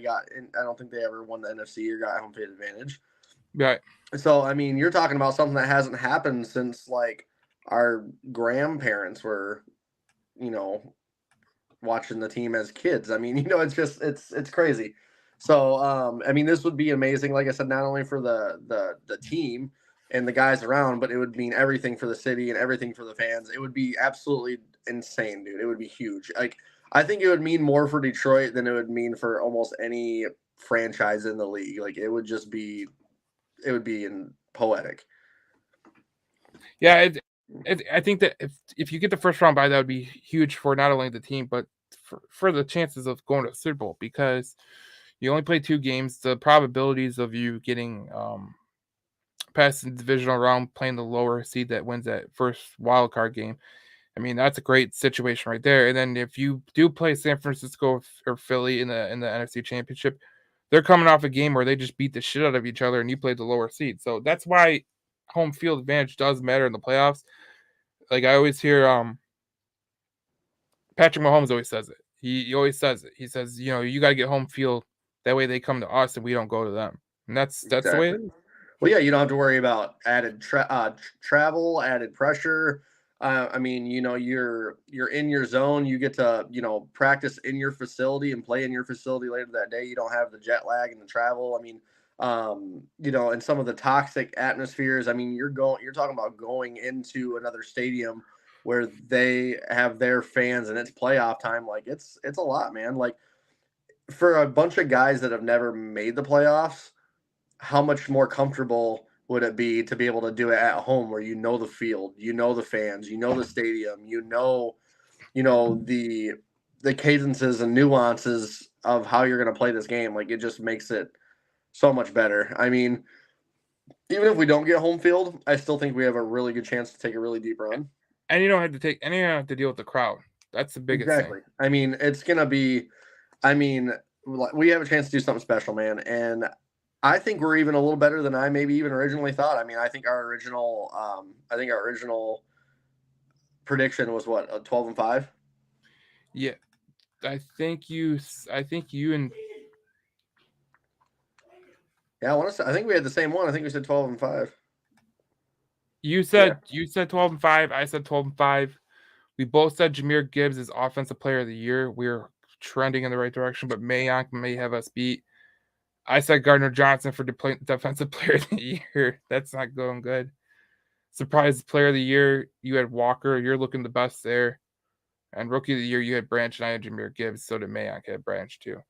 they ever won the NFC or got home field advantage. Right. So, I mean, you're talking about something that hasn't happened since like our grandparents were, you know, watching the team as kids. I mean, it's crazy. So, this would be amazing. Like I said, not only for the team and the guys around, but it would mean everything for the city and everything for the fans. It would be absolutely insane, dude. It would be huge. Like I think it would mean more for Detroit than it would mean for almost any franchise in the league. Like it would be poetic. Yeah. I think that if you get the first round bye, that would be huge for not only the team but for the chances of going to the Super Bowl because you only play 2 games. The probabilities of you getting past the divisional round, playing the lower seed that wins that first wild card game. I mean, that's a great situation right there. And then if you do play San Francisco or Philly in the NFC Championship, they're coming off a game where they just beat the shit out of each other, and you played the lower seed. So that's why home field advantage does matter in the playoffs. Like I always hear, Patrick Mahomes always says it. He always says it. He says, you got to get home field. That way they come to us and we don't go to them. And that's the way Exactly. it is. Well, yeah, you don't have to worry about added travel, added pressure. You're in your zone. You get to practice in your facility and play in your facility later that day. You don't have the jet lag and the travel. And some of the toxic atmospheres. I mean, you're talking about going into another stadium where they have their fans and it's playoff time. Like it's a lot, man. Like for a bunch of guys that have never made the playoffs, how much more comfortable would it be to be able to do it at home where the field, the fans, the stadium, the cadences and nuances of how you're going to play this game. Like it just makes it so much better. I mean, even if we don't get home field, I still think we have a really good chance to take a really deep run. And you don't have to deal with the crowd. That's the biggest thing. Exactly. I mean, it's going to be, I mean, we have a chance to do something special, man. And I think we're even a little better than I maybe even originally thought. I mean, I think our original prediction was what, 12-5. Yeah. I think you and Yeah, I want to say, I think we had the same one. I think we said 12-5. you Yeah. said 12-5. I said 12-5. We both said Jameer Gibbs is offensive player of the year. We're trending in the right direction, but Mayock may have us beat. I said Gardner Johnson for defensive player of the year. That's not going good. Surprise player of the year, you had Walker. You're looking the best there. And rookie of the year, you had Branch, and I had Jameer Gibbs. So did Mayock had Branch too.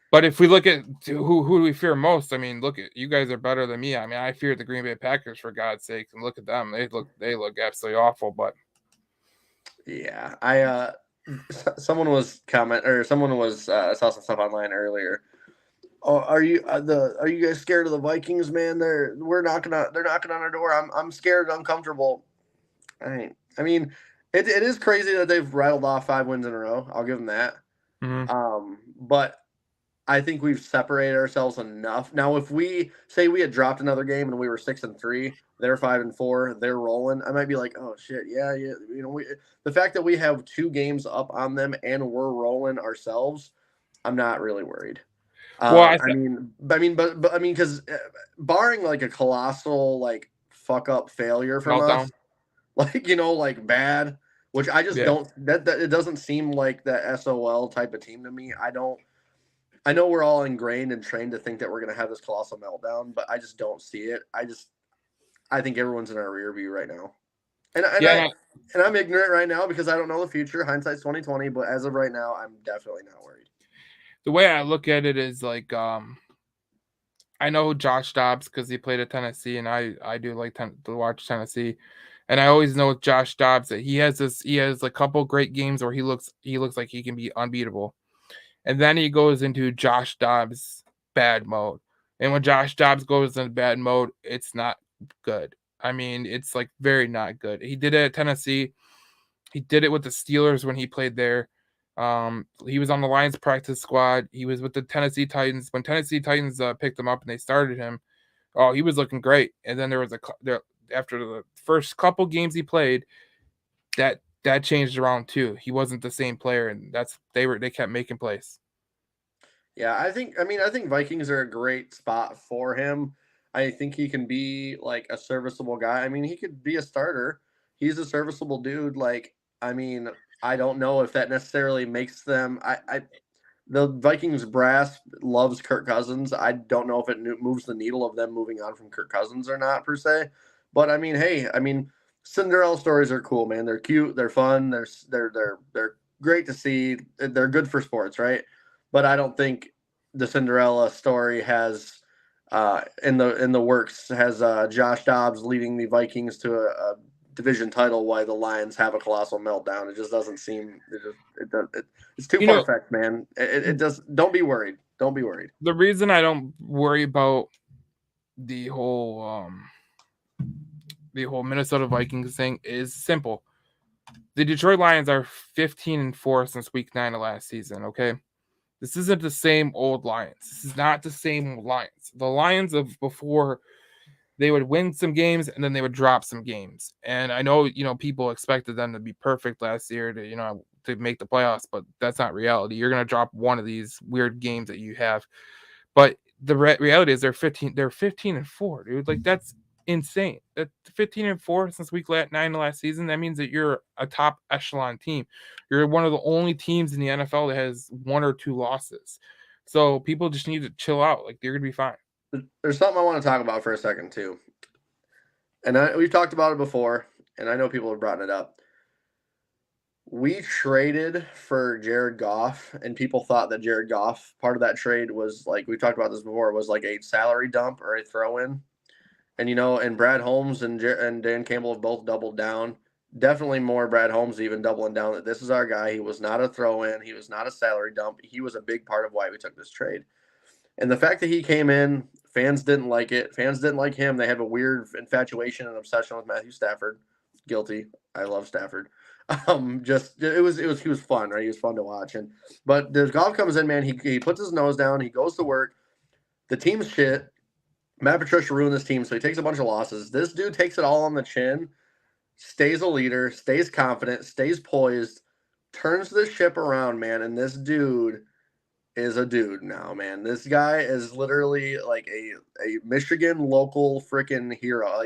But if we look at who do we fear most? I mean, look at you guys are better than me. I mean, I fear the Green Bay Packers for God's sake, and look at them. They look absolutely awful. But Yeah, someone was saw some stuff online earlier. Oh, are you guys scared of the Vikings, man? They're knocking on our door. I'm scared and uncomfortable. I mean, it is crazy that they've rattled off 5 wins in a row. I'll give them that. mhm. But I think we've separated ourselves enough. Now, if we say we had dropped another game and we were 6-3, they're 5-4, they're rolling, I might be like, oh shit, yeah. The fact that we have 2 games up on them and we're rolling ourselves, I'm not really worried. Well, I Because barring like a colossal like fuck up failure from meltdown. us, like bad, which I just Yeah, don't. That it doesn't seem like the SOL type of team to me. I know we're all ingrained and trained to think that we're going to have this colossal meltdown, but I just don't see it. I think everyone's in our rear view right now, yeah. and I'm ignorant right now because I don't know the future. Hindsight's 2020, but as of right now, I'm definitely not worried. The way I look at it is like I know Josh Dobbs because he played at Tennessee, and I do like to watch Tennessee, and I always know with Josh Dobbs that he has a couple great games where he looks like he can be unbeatable, and then he goes into Josh Dobbs bad mode, and when Josh Dobbs goes in bad mode, it's not good. I mean, it's like very not good. He did it at Tennessee. He did it with the Steelers when he played there. He was on the Lions practice squad. He was with the Tennessee Titans when Tennessee Titans picked him up and they started him. Oh, he was looking great. And then after the first couple games he played, that changed around too. He wasn't the same player, and they kept making plays. Yeah, I think Vikings are a great spot for him. I think he can be like a serviceable guy. I mean, he could be a starter. He's a serviceable dude. I mean, I don't know if that necessarily makes them. The Vikings brass loves Kirk Cousins. I don't know if it moves the needle of them moving on from Kirk Cousins or not per se. But I mean, hey, Cinderella stories are cool, man. They're cute. They're fun. They're great to see. They're good for sports, right? But I don't think the Cinderella story has in the works has Josh Dobbs leading the Vikings to a division title while the Lions have a colossal meltdown. It just doesn't seem it's too You far know, fetched, man. It does. Don't be worried. Don't be worried. the reason I don't worry about the whole Minnesota Vikings thing is simple. The Detroit Lions are 15-4 since week 9 of last season, okay? This isn't the same old Lions. This is not the same Lions. The Lions of before, they would win some games and then they would drop some games. And I know, people expected them to be perfect last year to make the playoffs, but that's not reality. You're going to drop one of these weird games that you have. But the reality is they're 15-4, dude. Like that's insane. That 15-4 since week 9 of last season, that means that you're a top echelon team. You're one of the only teams in the NFL that has 1 or 2 losses. So people just need to chill out. Like they're gonna be fine. There's something I want to talk about for a second too, and we've talked about it before, and I know people have brought it up. We traded for Jared Goff, and people thought that Jared Goff, part of that trade was like, we talked about this before, was like a salary dump or a throw in. And Brad Holmes and Dan Campbell have both doubled down. Definitely more Brad Holmes even doubling down that this is our guy. He was not a throw in, he was not a salary dump. He was a big part of why we took this trade. And the fact that he came in, fans didn't like it. Fans didn't like him. They have a weird infatuation and obsession with Matthew Stafford. Guilty. I love Stafford. He was fun, right? He was fun to watch. But the Goff comes in, man. He puts his nose down. He goes to work. The team's shit. Matt Patricia ruined this team, so he takes a bunch of losses. This dude takes it all on the chin, stays a leader, stays confident, stays poised, turns the ship around, man, and this dude is a dude now, man. This guy is literally like a Michigan local freaking hero.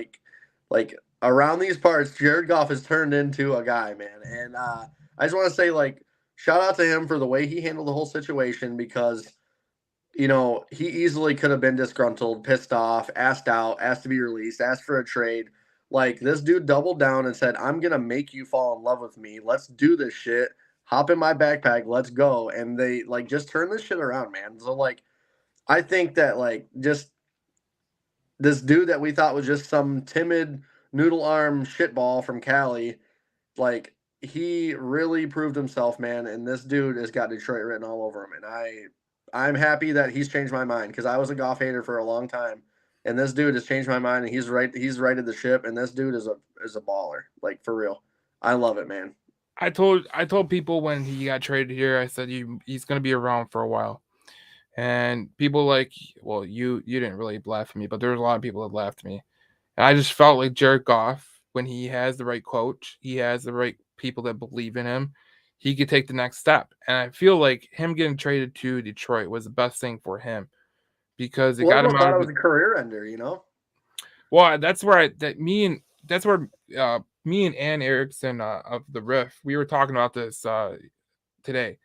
Like around these parts, Jared Goff has turned into a guy, man. And I just want to say, like, shout out to him for the way he handled the whole situation because he easily could have been disgruntled, pissed off, asked out, asked to be released, asked for a trade. Like, this dude doubled down and said, I'm going to make you fall in love with me. Let's do this shit. Hop in my backpack. Let's go. And they, like, just turn this shit around, man. So, like, I think that, like, just this dude that we thought was just some timid noodle arm shitball from Cali, like, he really proved himself, man. And this dude has got Detroit written all over him. And I'm happy that he's changed my mind because I was a Goff hater for a long time, and this dude has changed my mind. And he's right. He's righted the ship, and this dude is a baller, like, for real. I love it, man. I told people when he got traded here, I said he's going to be around for a while. And people like, well, you didn't really laugh at me, but there's a lot of people that laughed at me. And I just felt like Jared Goff, when he has the right coach, he has the right people that believe in him, he could take the next step. And I feel like him getting traded to Detroit was the best thing for him because it Well, got him everyone out thought it of was the. a career ender. Well, that's where me and Ann Erickson of the Riff, we were talking about this today.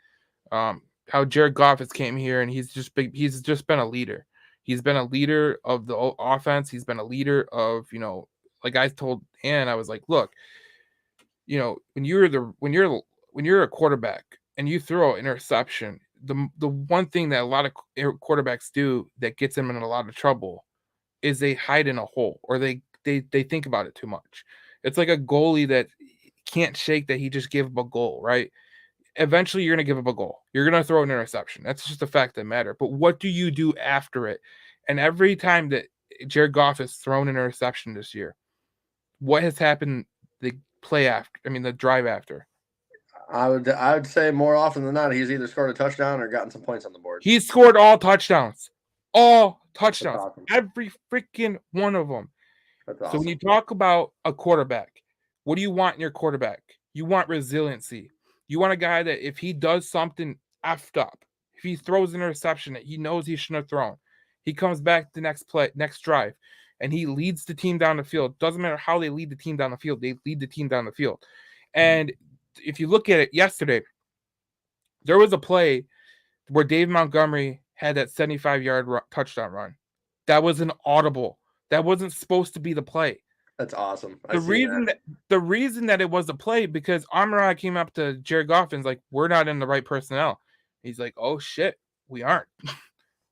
How Jared Goff has came here and he's just been a leader. He's been a leader of the offense. He's been a leader of, like I told Ann, I was like, look, when you're a quarterback and you throw an interception, the one thing that a lot of quarterbacks do that gets them in a lot of trouble is they hide in a hole or they think about it too much. It's like a goalie that can't shake that he just gave up a goal, right? Eventually you're going to give up a goal. You're going to throw an interception. That's just a fact that matter. But what do you do after it? And every time that Jared Goff has thrown an interception this year, what has happened the the drive after? I would say more often than not, he's either scored a touchdown or gotten some points on the board. He scored all touchdowns. All That's touchdowns. awesome. Every freaking one of them. That's So when you awesome. talk about a quarterback, what do you want in your quarterback? You want resiliency. You want a guy that if he does something effed up, if he throws an interception that he knows he shouldn't have thrown, he comes back the next play, next drive, and he leads the team down the field. Doesn't matter how they lead the team down the field, they lead the team down the field. And if you look at it yesterday, there was a play where Dave Montgomery had that 75-yard touchdown run. That was an audible. That wasn't supposed to be the play. That's awesome. The reason that it was a play because Amon-Ra came up to Jared Goff and was like, "We're not in the right personnel." He's like, "Oh shit, we aren't."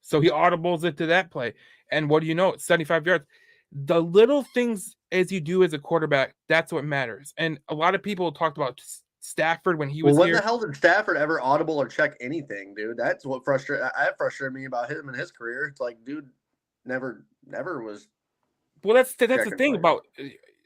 So he audibles it to that play, and what do you know? It's 75 yards. The little things as you do as a quarterback, that's what matters. And a lot of people talked about Stafford when he Well, was when here. the hell did Stafford ever audible or check anything, dude? That's what frustrated me about him and his career. It's like, dude, never was. Well, that's the checking thing plays. about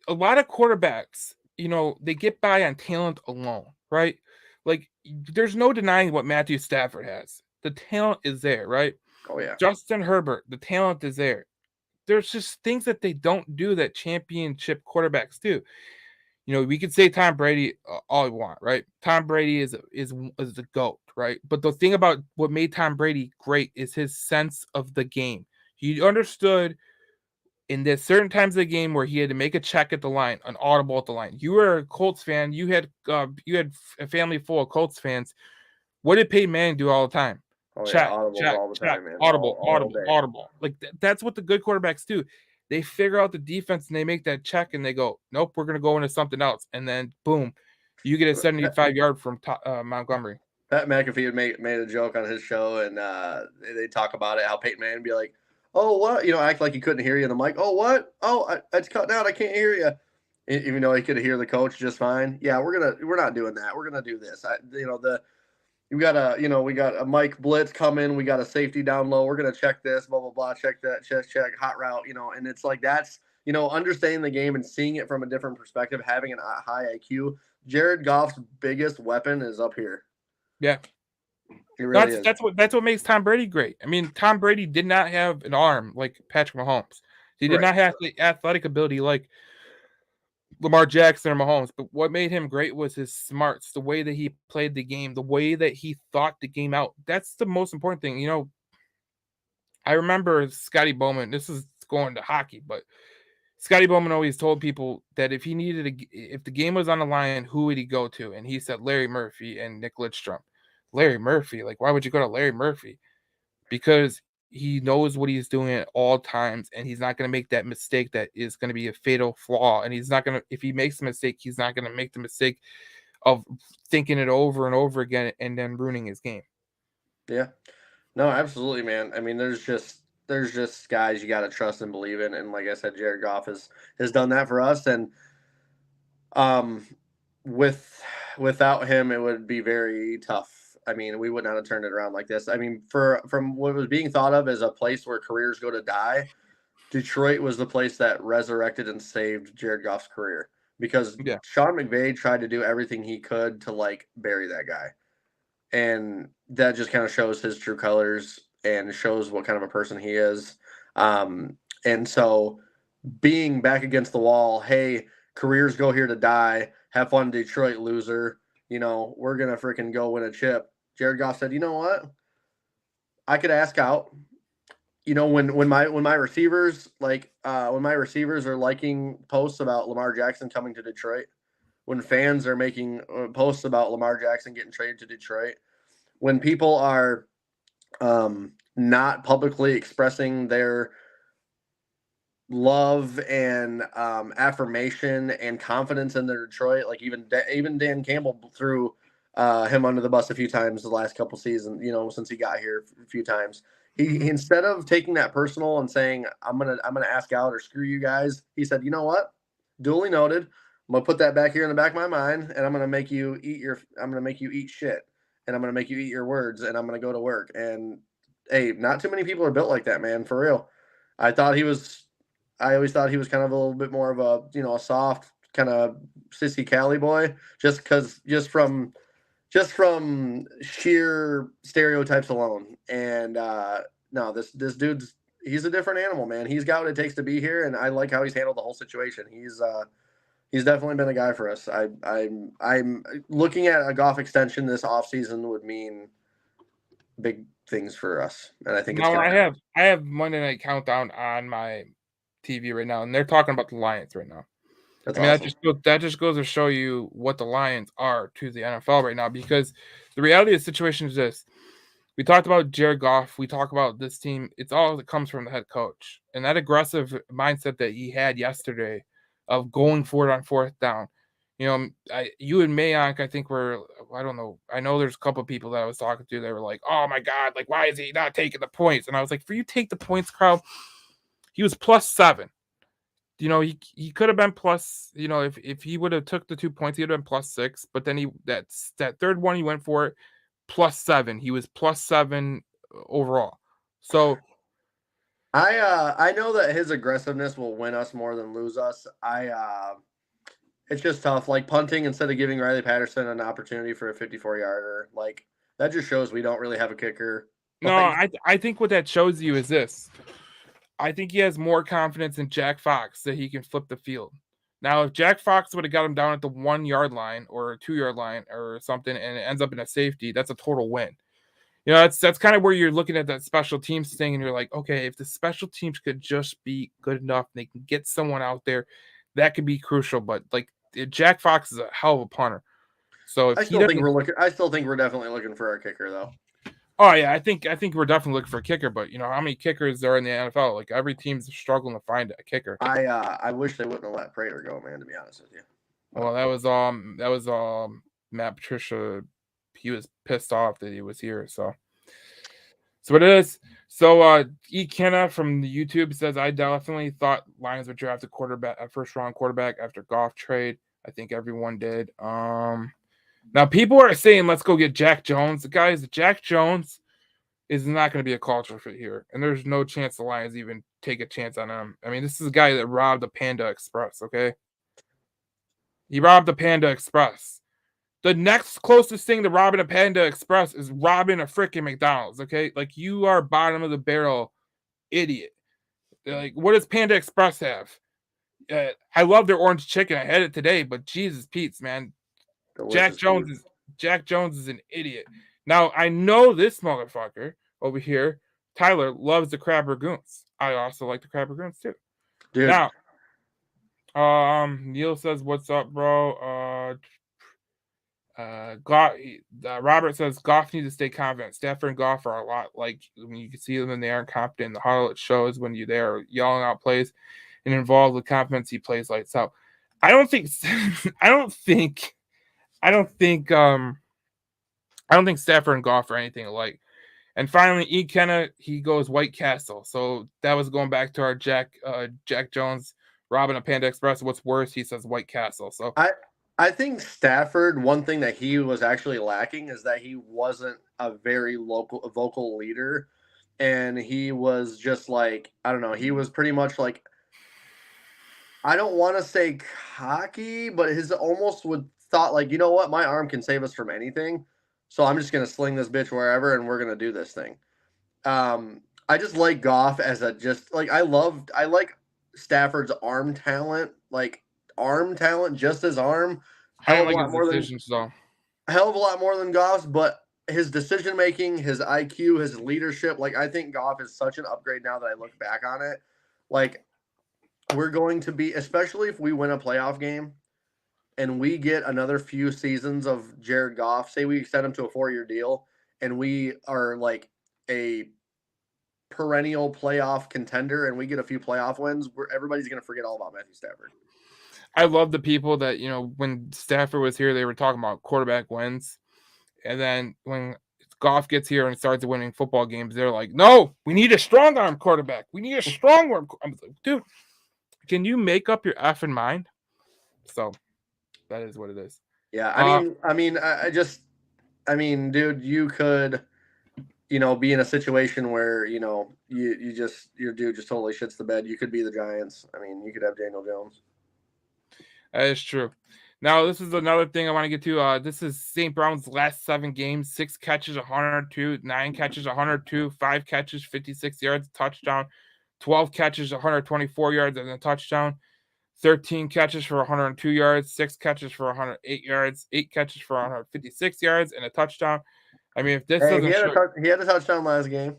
a lot of quarterbacks. They get by on talent alone, right? Like, there's no denying what Matthew Stafford has. The talent is there, right? Oh yeah. Justin Herbert, the talent is there. There's just things that they don't do that championship quarterbacks do. We could say Tom Brady all we want, right? Tom Brady is the GOAT, right? But the thing about what made Tom Brady great is his sense of the game. He understood in the certain times of the game where he had to make a check at the line, an audible at the line. You were a Colts fan. You had a family full of Colts fans. What did Peyton Manning do all the time? Oh yeah. Check, Audibles check, all the check, time, man. audible, All audible, day. audible. Like that's what the good quarterbacks do. They figure out the defense and they make that check and they go, nope, we're gonna go into something else, and then boom, you get a 75-yard from Montgomery. Pat McAfee had made a joke on his show, and they talk about it. How Peyton Manning be like, "Oh, what?" Act like he couldn't hear you in the mic. "Oh, what? Oh, it's cutting out. I can't hear you." Even though he could hear the coach just fine. Yeah, we're not doing that. We're gonna do this. We got a Mike blitz coming. We got a safety down low. We're gonna check this, blah blah blah. Check that. Check hot route. And it's like that's understanding the game and seeing it from a different perspective. Having a high IQ. Jared Goff's biggest weapon is up here. Yeah. It really is. That's what makes Tom Brady great. I mean, Tom Brady did not have an arm like Patrick Mahomes. He did not have the athletic ability like Lamar Jackson or Mahomes, but what made him great was his smarts, the way that he played the game, the way that he thought the game out. That's the most important thing. I remember Scotty Bowman. This is going to hockey, but Scotty Bowman always told people that if the game was on the line, who would he go to? And he said Larry Murphy and Nick Lidstrom. Larry Murphy, like why would you go to Larry Murphy? Because he knows what he's doing at all times, and he's not going to make that mistake that is going to be a fatal flaw. And he's not going to, if he makes a mistake, he's not going to make the mistake of thinking it over and over again and then ruining his game. Yeah. No, absolutely, man. I mean, there's just guys you got to trust and believe in, and like I said, Jared Goff has done that for us, and um, without him, it would be very tough. I mean, we would not have turned it around like this. I mean, from what was being thought of as a place where careers go to die, Detroit was the place that resurrected and saved Jared Goff's career because Yeah. Sean McVay tried to do everything he could to like bury that guy. And that just kind of shows his true colors and shows what kind of a person he is. And so being back against the wall, hey, careers go here to die. Have fun, Detroit loser. We're going to freaking go win a chip. Jared Goff said, you know what? I could ask out. When my receivers when my receivers are liking posts about Lamar Jackson coming to Detroit, when fans are making posts about Lamar Jackson getting traded to Detroit, when people are not publicly expressing their love and affirmation and confidence in their Detroit, like even Dan Campbell threw him under the bus a few times the last couple seasons, since he got here a few times. He instead of taking that personal and saying I'm gonna ask out or screw you guys, he said, you know what? Duly noted. I'm gonna put that back here in the back of my mind, and I'm gonna make you eat shit, and I'm gonna make you eat your words, and I'm gonna go to work. And hey, not too many people are built like that, man. For real. I always thought he was kind of a little bit more of a soft kind of sissy Cali boy, just from sheer stereotypes alone. And no, this he's a different animal, man. He's got what it takes to be here, and I like how he's handled the whole situation. He's definitely been a guy for us. I'm looking at a Goff extension this offseason would mean big things for us, and I think it's Now gonna. I have Monday Night Countdown on my TV right now, and they're talking about the Lions right now. That's I mean, awesome. that just goes to show you what the Lions are to the NFL right now. Because the reality of the situation is this: we talked about Jared Goff, we talk about this team. It's all that comes from the head coach, and that aggressive mindset that he had yesterday of going for it on fourth down. You and Mayank, I think I don't know. I know there's a couple of people that I was talking to. They were like, "Oh my god, like why is he not taking the points?" And I was like, "For you take the points, crowd." He was +7. He could have been plus. If he would have took the 2 points, he would have been +6. But then that third one he went for it +7. He was +7 overall. So I know that his aggressiveness will win us more than lose us. It's just tough. Like punting instead of giving Riley Patterson an opportunity for a 54-yarder. Like that just shows we don't really have a kicker. no, Like I think what that shows you is this. I think he has more confidence in Jack Fox that he can flip the field. Now, if Jack Fox would have got him down at the 1 yard line or 2 yard line or something, and it ends up in a safety, that's a total win. That's kind of where you're looking at that special teams thing, and you're like, okay, if the special teams could just be good enough, they can get someone out there, that could be crucial. But like Jack Fox is a hell of a punter, so if I he still think doesn't, we're looking. I still think we're definitely looking for our kicker though. oh yeah, I think we're definitely looking for a kicker. But how many kickers are in the NFL? Like every team's struggling to find a kicker. I wish they wouldn't have let Prater go, man. To be honest with you. Well, that was Matt Patricia. He was pissed off that he was here, so it is. So E. Kenna from the YouTube says, I definitely thought Lions would draft a first round quarterback after Goff trade. I think everyone did. Now people are saying let's go get Jack Jones. Guys, Jack Jones is not going to be a culture fit here, and there's no chance the Lions even take a chance on him. I mean, this is a guy that robbed the Panda Express. Okay, he robbed the Panda Express. The next closest thing to robbing a Panda Express is robbing a freaking McDonald's, okay? Like, you are bottom of the barrel idiot. Like, what does Panda Express have? I love their orange chicken. I had it today, but Jesus Pete's, man. Jack Delicious Jones food. is Jack Jones is an idiot. Now I know this motherfucker over here, Tyler, loves the crab ragoons. I also like the crab ragoons too. Dude, Now, Neil says, "What's up, bro?" Goff, Robert says Goff needs to stay confident. Stafford and Goff are a lot like when you can see them and they aren't confident in the huddle. It shows when you're there yelling out plays and involved with confidence. He plays lights out. I don't think. I don't think. I don't think. I don't think Stafford and Goff are anything alike. And finally, E. Kenna, he goes White Castle. So that was going back to our Jack Jones, Robin of Panda Express. What's worse? He says White Castle. So I I think Stafford, one thing that he was actually lacking is that he wasn't a very vocal leader, and he was just like, I don't know, he was pretty much like, I don't want to say cocky, but his almost would thought like, you know what, my arm can save us from anything, so I'm just gonna sling this bitch wherever, and we're gonna do this thing. I just like Goff as a just like I like Stafford's arm talent, just his arm, I hell didn't of a like lot his more than decisions, though. Goff's, but his decision making, his IQ, his leadership, like I think Goff is such an upgrade now that I look back on it. Like we're going to be, especially if we win a playoff game and we get another few seasons of Jared Goff, say we extend him to a 4-year deal and we are like a perennial playoff contender and we get a few playoff wins, where everybody's going to forget all about Matthew Stafford. I love the people that, when Stafford was here, they were talking about quarterback wins. And then when Goff gets here and starts winning football games, they're like, no, we need a strong arm quarterback. We need a strong arm. I'm like, dude, can you make up your effing mind? So that is what it is. Yeah, Uh, I mean, dude, you could, be in a situation where, your dude just totally shits the bed. You could be the Giants. I mean, you could have Daniel Jones. That is true. Now, this is another thing I want to get to. This is St. Brown's last 7 games: 6 catches, 102; 9 catches, 102; 5 catches, 56 yards, touchdown; 12 catches, 124 yards, and a touchdown; 13 catches for 102 yards; 6 catches for 108 yards; 8 catches for 156 yards, and a touchdown. I mean, if this Hey, doesn't show, he had a touchdown last game.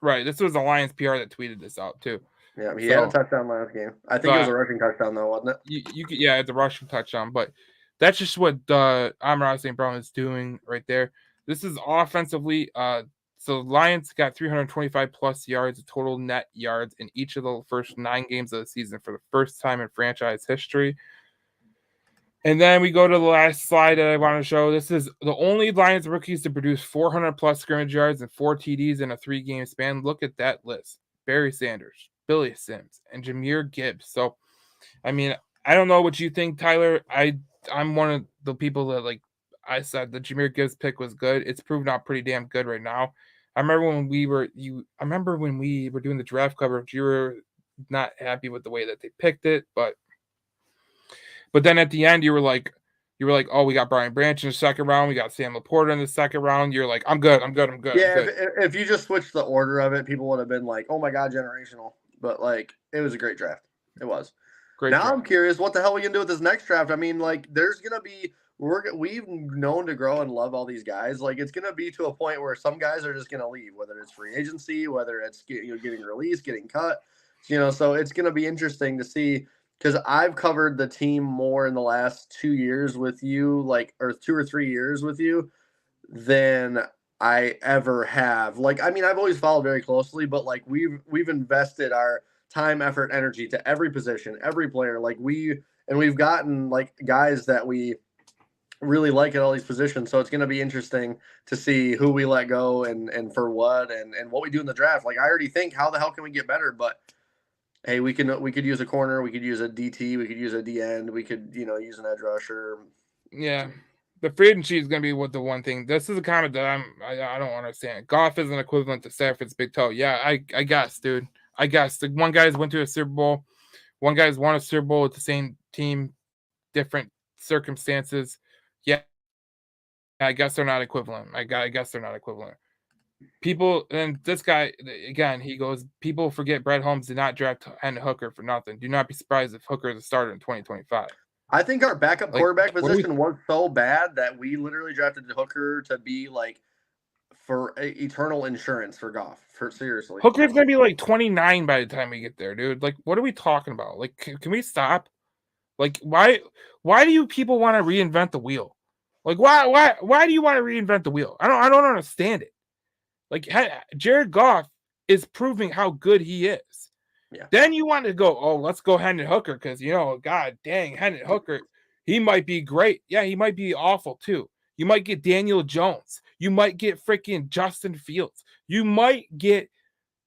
right, this was the Lions PR that tweeted this out too. Yeah, he had a So, touchdown last game. I think it was a rushing touchdown though, wasn't it? you could, yeah, it's a rushing touchdown, but that's just what Amon St. Brown is doing right there. This is offensively. So the Lions got 325 plus yards of total net yards in each of the first 9 games of the season for the first time in franchise history. And then we go to the last slide that I want to show. This is the only Lions rookies to produce 400 plus scrimmage yards and 4 TDs in a 3-game span. Look at that list: Barry Sanders, Billy Sims, and Jahmyr Gibbs. So, I mean, I don't know what you think, Tyler. I'm one of the people that, like I said, the Jahmyr Gibbs pick was good. It's proven out pretty damn good right now. I remember when we were doing the draft coverage, you were not happy with the way that they picked it, but then at the end you were like, oh, we got Brian Branch in the second round, we got Sam Laporta in the second round. You're like, I'm good. Yeah, if you just switched the order of it, people would have been like, "Oh my god, generational!" But like, it was a great draft. It was. great Now draft. I'm curious, what the hell are we gonna do with this next draft? I mean, like, there's gonna be we've known to grow and love all these guys. Like, it's gonna be to a point where some guys are just gonna leave, whether it's free agency, whether it's getting released, getting cut. So it's gonna be interesting to see because I've covered the team more in the last 2 years with you, like, or 2 or 3 years with you, than I ever have. Like, I mean, I've always followed very closely, but like we've invested our time, effort, energy to every position, every player. Like we've gotten like guys that we really like at all these positions. So it's going to be interesting to see who we let go and for what and what we do in the draft. Like I already think, how the hell can we get better? But hey, we could use a corner, we could use a DT, we could use a D end, we could use an edge rusher. Yeah. The free agency is going to be what the one thing. This is a comment that I don't understand. Goff is an equivalent to Stafford's big toe. Yeah, I guess, dude. I guess the one guy's went to a Super Bowl, one guy's won a Super Bowl with the same team, different circumstances. Yeah, I guess they're not equivalent. I guess they're not equivalent. People, and this guy again, he goes, people forget Brett Holmes did not draft Hendon Hooker for nothing. Do not be surprised if Hooker is a starter in 2025. I think our backup Like, quarterback what do we? position was so bad that we literally drafted Hooker to be like for eternal insurance for Goff. For seriously, Hooker's gonna be like 29 by the time we get there, dude. Like, what are we talking about? Like, can we stop? Like, why do you people want to reinvent the wheel? Like, why do you want to reinvent the wheel? I don't understand it. Like, Jared Goff is proving how good he is. yeah. Then you want to go, oh, let's go Hendon Hooker because god dang, Hendon Hooker, he might be great. Yeah, he might be awful too. You might get Daniel Jones. You might get freaking Justin Fields. You might get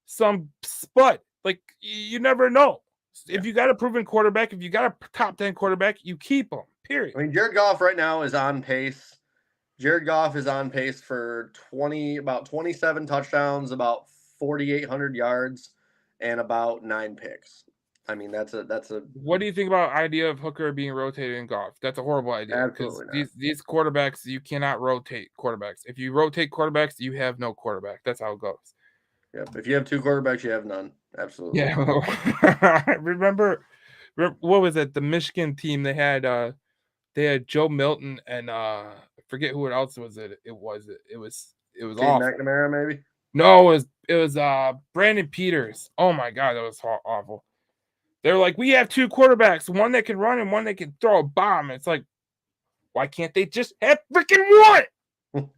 some spud. Like, you never know. Yeah. If you got a proven quarterback, if you got a top 10 quarterback, you keep him. Period. I mean, Jared Goff right now is on pace. Jared Goff is on pace for about 27 touchdowns, about 4,800 yards, and about 9 picks. I mean, that's a. What do you think about idea of Hooker being rotated in Goff? That's a horrible idea because Absolutely not. these quarterbacks, you cannot rotate quarterbacks. If you rotate quarterbacks, you have no quarterback. That's how it goes. Yep. If you have 2 quarterbacks, you have none. Absolutely. Yeah. remember what was it? The Michigan team, they had Joe Milton and I forget who else was it. It was Cade awful. McNamara, maybe. No, it was Brandon Peters. Oh my god, that was awful. They're like, we have 2 quarterbacks, one that can run and one that can throw a bomb. It's like, why can't they just have freaking one?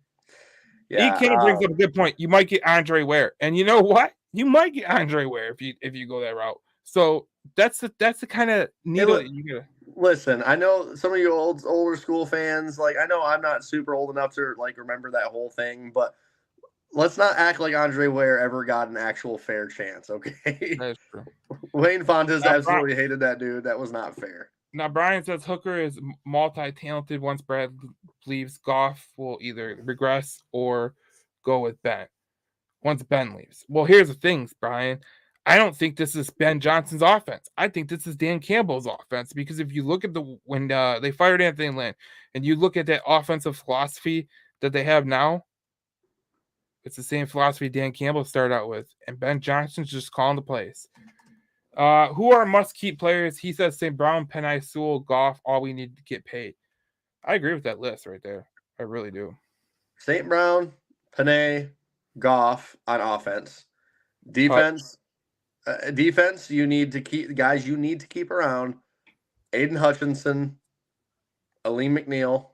Yeah. He kind of brings up a good point. You might get Andre Ware, and you know what? You might get Andre Ware if you go that route. So that's the kind of needle that you gotta. Listen, I know some of you older school fans. Like, I know I'm not super old enough to like remember that whole thing, but let's not act like Andre Ware ever got an actual fair chance, okay? That's true. Wayne Fontes absolutely hated that dude. That was not fair. Now, Brian says Hooker is multi-talented. Once Brad leaves, Goff will either regress or go with Ben. Once Ben leaves. Well, here's the things, Brian. I don't think this is Ben Johnson's offense. I think this is Dan Campbell's offense because if you look at when they fired Anthony Lynn and you look at that offensive philosophy that they have now, it's the same philosophy Dan Campbell started out with, and Ben Johnson's just calling the plays. Who are must-keep players? He says St. Brown, Penei Sewell, Goff, all we need to get paid. I agree with that list right there. I really do. St. Brown, Penei, Goff on offense. Defense, you need to keep guys you need to keep around. Aiden Hutchinson, Aleem McNeil,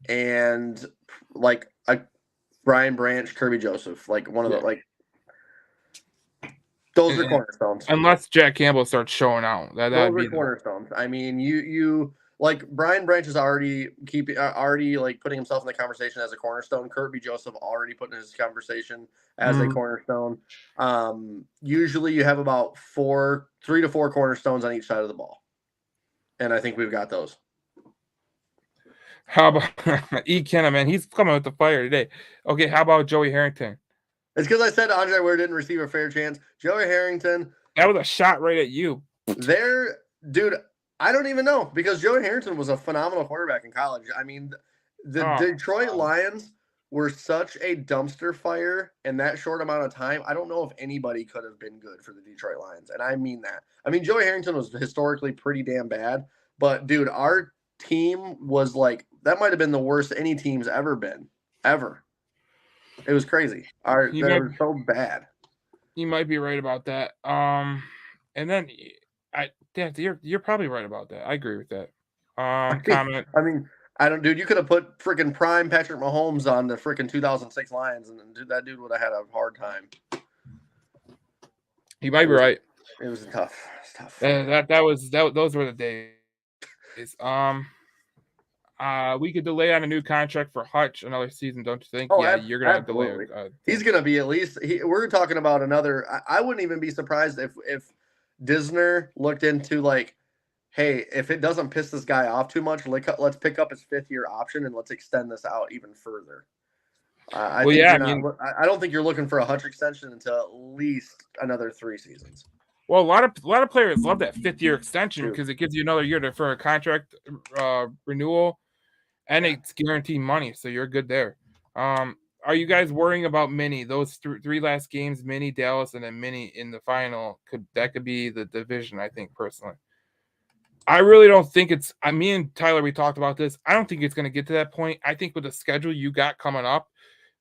and like a Brian Branch, Kirby Joseph, like one of the like. Those are cornerstones. Unless Jack Campbell starts showing out, those are cornerstones. I mean, you like Brian Branch is already like putting himself in the conversation as a cornerstone. Kirby Joseph already put in his conversation as a cornerstone. Usually you have about 3 to 4 cornerstones on each side of the ball, and I think we've got those. How about E. Kenna, man? He's coming with the fire today. Okay, how about Joey Harrington? It's because I said Andre Ware didn't receive a fair chance. Joey Harrington. That was a shot right at you. Dude, I don't even know because Joey Harrington was a phenomenal quarterback in college. I mean, the Detroit Lions were such a dumpster fire in that short amount of time. I don't know if anybody could have been good for the Detroit Lions, and I mean that. I mean, Joey Harrington was historically pretty damn bad, but dude, our team was like that might have been the worst any team's ever been, ever. It was crazy. They were so bad. You might be right about that. And then you're probably right about that. I agree with that. Comment. I mean, I don't, dude. You could have put freaking prime Patrick Mahomes on the freaking 2006 Lions, and that dude would have had a hard time. You might be right. It was tough. Those were the days. We could delay on a new contract for Hutch another season, don't you think? Oh, yeah, you're gonna delay. He's gonna be at least. We're talking about another. I wouldn't even be surprised if Disner looked into like, hey, if it doesn't piss this guy off too much, let's pick up his 5th-year option and let's extend this out even further. I don't think you're looking for a Hutch extension until at least another 3 seasons. Well, a lot of players love that 5th-year extension because it gives you another year for a contract renewal, and it's guaranteed money, so you're good there. are you guys worrying about Mini? Those three last games, Mini, Dallas, and then Mini in the final could be the division. I think personally. I really don't think it's. Me and Tyler, we talked about this. I don't think it's going to get to that point. I think with the schedule you got coming up,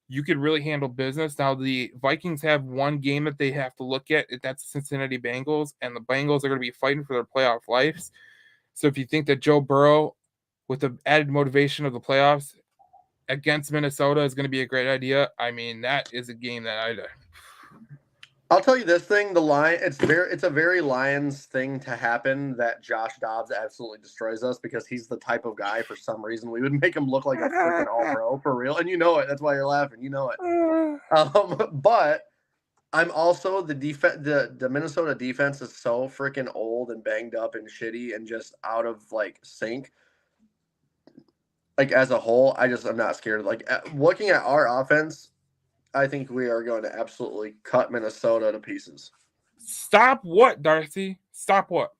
you could really handle business. Now the Vikings have one game that they have to look at. That's the Cincinnati Bengals, and the Bengals are going to be fighting for their playoff lives. So if you think that Joe Burrow, with the added motivation of the playoffs against Minnesota, is going to be a great idea, I mean that is a game that I'll tell you this thing: it's a very Lions thing to happen that Josh Dobbs absolutely destroys us because he's the type of guy. For some reason, we would make him look like a freaking all-pro for real, and you know it. That's why you're laughing. You know it. But I'm also the Minnesota defense is so freaking old and banged up and shitty and just out of like sync. Like as a whole, I'm not scared. Like looking at our offense, I think we are going to absolutely cut Minnesota to pieces. Stop what, Darcy? Stop what?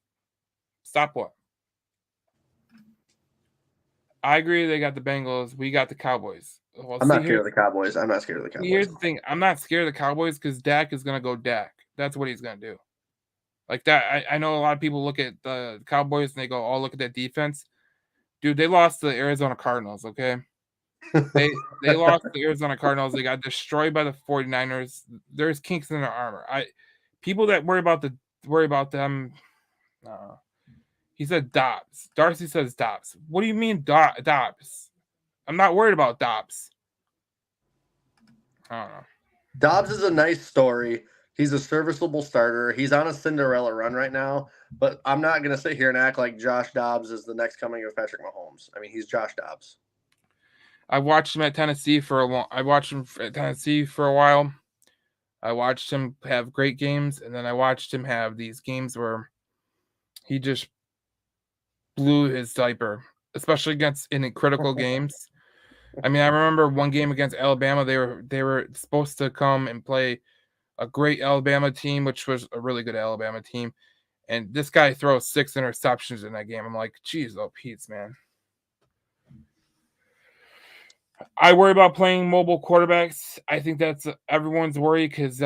Stop what? I agree. They got the Bengals. We got the Cowboys. Well, I'm not scared of the Cowboys. I'm not scared of the Cowboys. Here's the thing. I'm not scared of the Cowboys because Dak is going to go Dak. That's what he's going to do. Like that. I know a lot of people look at the Cowboys and they go, oh, look at that defense. Dude, they lost to the Arizona Cardinals, okay? They lost to the Arizona Cardinals. They got destroyed by the 49ers. There's kinks in their armor. People that worry about them. He said Dobbs. Darcy says Dobbs. What do you mean Dobbs? I'm not worried about Dobbs. I don't know. Dobbs is a nice story. He's a serviceable starter. He's on a Cinderella run right now, but I'm not going to sit here and act like Josh Dobbs is the next coming of Patrick Mahomes. I mean, he's Josh Dobbs. I watched him at Tennessee for a while. I watched him have great games, and then I watched him have these games where he just blew his diaper, especially in critical games. I mean, I remember one game against Alabama. They were supposed to come and play a great Alabama team, which was a really good Alabama team, and this guy throws 6 interceptions in that game. I'm like, geez, oh Pete's, man. I worry about playing mobile quarterbacks. I think that's everyone's worry because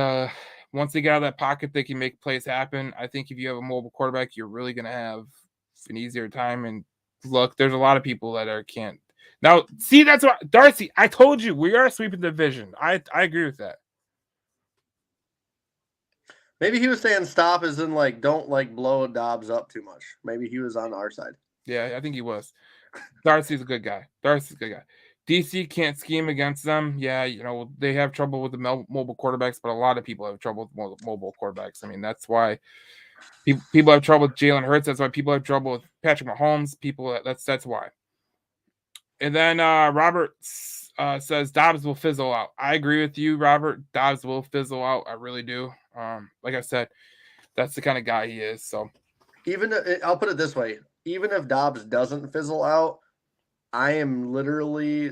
once they get out of that pocket, they can make plays happen. I think if you have a mobile quarterback, you're really going to have an easier time. And look, there's a lot of people that can't. Now, see, that's what Darcy. I told you we are sweeping the division. I agree with that. Maybe he was saying stop as in like don't like blow Dobbs up too much. Maybe he was on our side. Yeah, I think he was. Darcy's a good guy. DC can't scheme against them. Yeah, they have trouble with the mobile quarterbacks, but a lot of people have trouble with mobile quarterbacks. I mean, that's why people have trouble with Jalen Hurts. That's why people have trouble with Patrick Mahomes. That's why. And then Robert says Dobbs will fizzle out. I agree with you, Robert. Dobbs will fizzle out. I really do. Like I said, that's the kind of guy he is. So, I'll put it this way: even if Dobbs doesn't fizzle out, I am literally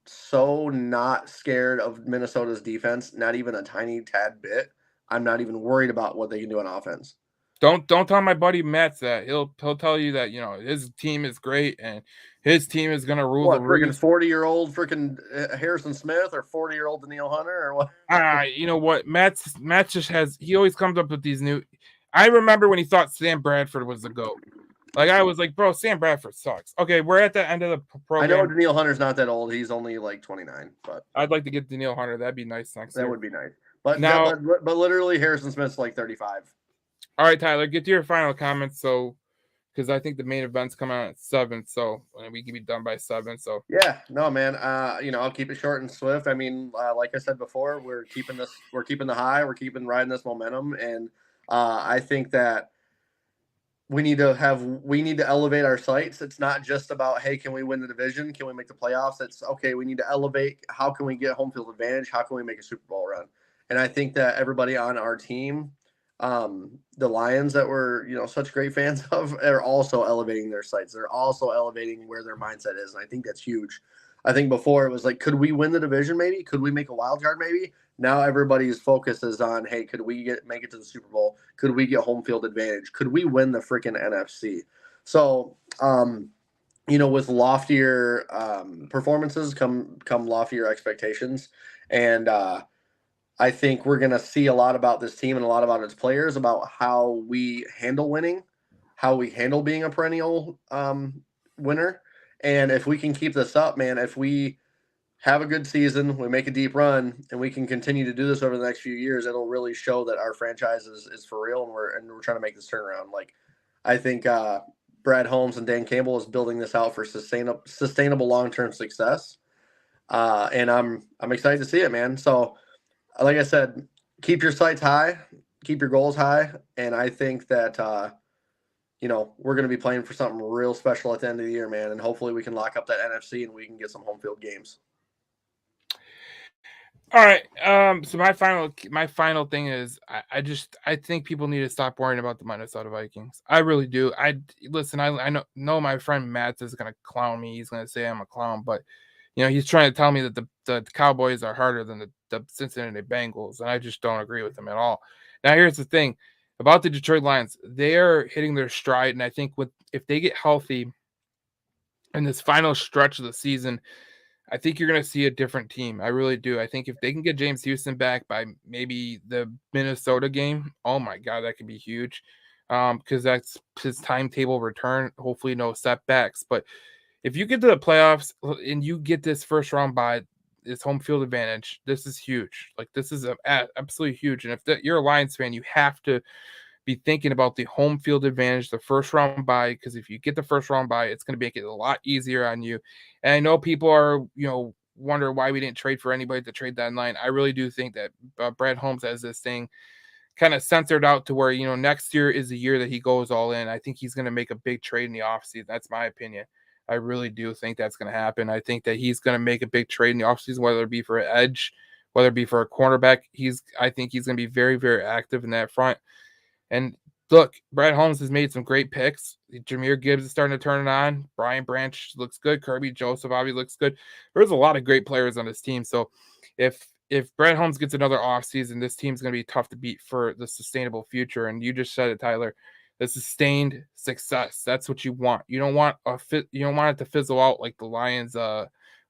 so not scared of Minnesota's defense, not even a tiny tad bit. I'm not even worried about what they can do on offense. Don't tell my buddy Matt that. He'll tell you that his team is great and his team is gonna rule the roost. 40-year-old freaking Harrison Smith or 40-year-old Danielle Hunter or what? You know what? Matt just he always comes up with these new. I remember when he thought Sam Bradford was the GOAT. Like I was like, bro, Sam Bradford sucks. Okay, we're at the end of the program. I know Danielle Hunter's not that old. He's only like 29, but I'd like to get Danielle Hunter. That'd be nice next year. That would be nice. But now, but literally Harrison Smith's like 35. All right, Tyler, get to your final comments. So, because I think the main event's coming out at 7, so we can be done by 7. So yeah, no, man. I'll keep it short and swift. I mean, like I said before, we're keeping the high, we're riding this momentum, and I think that we need to elevate our sights. It's not just about, hey, can we win the division? Can we make the playoffs? It's okay. We need to elevate. How can we get home field advantage? How can we make a Super Bowl run? And I think that everybody on our team, the Lions that we're such great fans of, are also elevating their sights. They're also elevating where their mindset is, and I think that's huge. I think before it was like, could we win the division? Maybe could we make a wild card? Maybe now everybody's focus is on, hey, could we make it to the Super Bowl? Could we get home field advantage? Could we win the freaking NFC? So with loftier performances come loftier expectations, and I think we're going to see a lot about this team and a lot about its players, about how we handle winning, how we handle being a perennial winner. And if we can keep this up, man, if we have a good season, we make a deep run, and we can continue to do this over the next few years, it'll really show that our franchise is for real, and we're trying to make this turnaround. Like, I think Brad Holmes and Dan Campbell is building this out for sustainable long term success, and I'm excited to see it, man. So like I said, keep your sights high, keep your goals high, and I think that we're going to be playing for something real special at the end of the year, man. And hopefully we can lock up that NFC and we can get some home field games. All right. So my final thing is I think people need to stop worrying about the Minnesota Vikings. I really do. I know my friend Matt is gonna clown me. He's gonna say I'm a clown, but he's trying to tell me that the Cowboys are harder than the Cincinnati Bengals, and I just don't agree with him at all. Now here's the thing about the Detroit Lions. They're hitting their stride, and I think if they get healthy in this final stretch of the season, I think you're going to see a different team. I really do. I think if they can get James Houston back by maybe the Minnesota game, oh my God, that could be huge. Because that's his timetable return. Hopefully, no setbacks. But if you get to the playoffs and you get this first round bye, this home field advantage, this is huge. Like, this is absolutely huge. And if you're a Lions fan, you have to be thinking about the home field advantage, the first round bye, because if you get the first round bye, it's going to make it a lot easier on you. And I know people are, wonder why we didn't trade for anybody to trade that line. I really do think that Brad Holmes has this thing kind of censored out to where, next year is the year that he goes all in. I think he's going to make a big trade in the offseason. That's my opinion. I really do think that's going to happen. I think that he's going to make a big trade in the offseason, whether it be for an edge, whether it be for a cornerback. I think he's going to be very, very active in that front. And look, Brad Holmes has made some great picks. Jahmyr Gibbs is starting to turn it on. Brian Branch looks good. Kirby Joseph obviously looks good. There's a lot of great players on this team. So if Brad Holmes gets another offseason, this team's going to be tough to beat for the sustainable future. And you just said it, Tyler. The sustained success. That's what you want. You don't want it to fizzle out like the Lions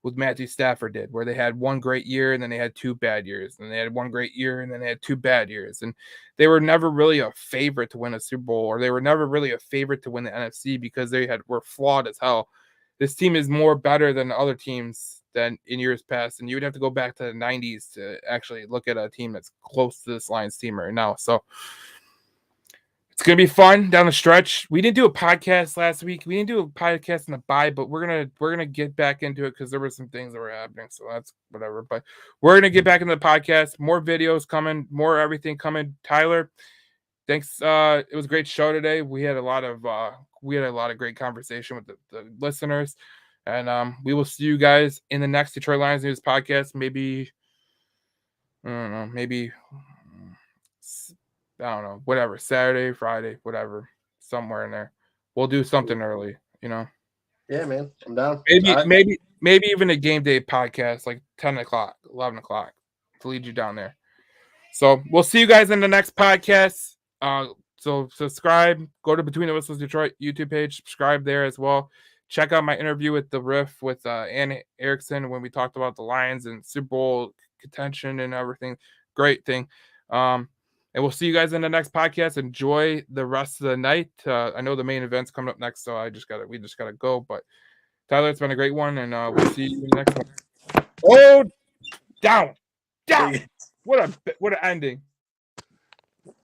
with Matthew Stafford did, where they had one great year and then they had two bad years, and they had one great year and then they had two bad years, and they were never really a favorite to win a Super Bowl, or they were never really a favorite to win the NFC because were flawed as hell. This team is more better than other teams than in years past, and you would have to go back to the 90s to actually look at a team that's close to this Lions team right now. So it's going to be fun down the stretch. We didn't do a podcast last week. We didn't do a podcast in the bye, but we're gonna get back into it because there were some things that were happening. So that's whatever. But we're gonna get back into the podcast. More videos coming, more everything coming. Tyler, thanks. It was a great show today. We had a lot of great conversation with the listeners, and we will see you guys in the next Detroit Lions News podcast. Maybe I don't know. Maybe. I don't know, whatever, Saturday, Friday, whatever, somewhere in there. We'll do something early, Yeah, man, I'm down. Maybe even a game day podcast, like 10 o'clock, 11 o'clock to lead you down there. So we'll see you guys in the next podcast. So subscribe, go to Between the Whistles Detroit YouTube page, subscribe there as well. Check out my interview with the Riff with Ann Erickson when we talked about the Lions and Super Bowl contention and everything. Great thing. And we'll see you guys in the next podcast. Enjoy the rest of the night. I know the main event's coming up next, so we just gotta go. But Tyler, it's been a great one, and we'll see you in the next one. Oh, down. What an ending.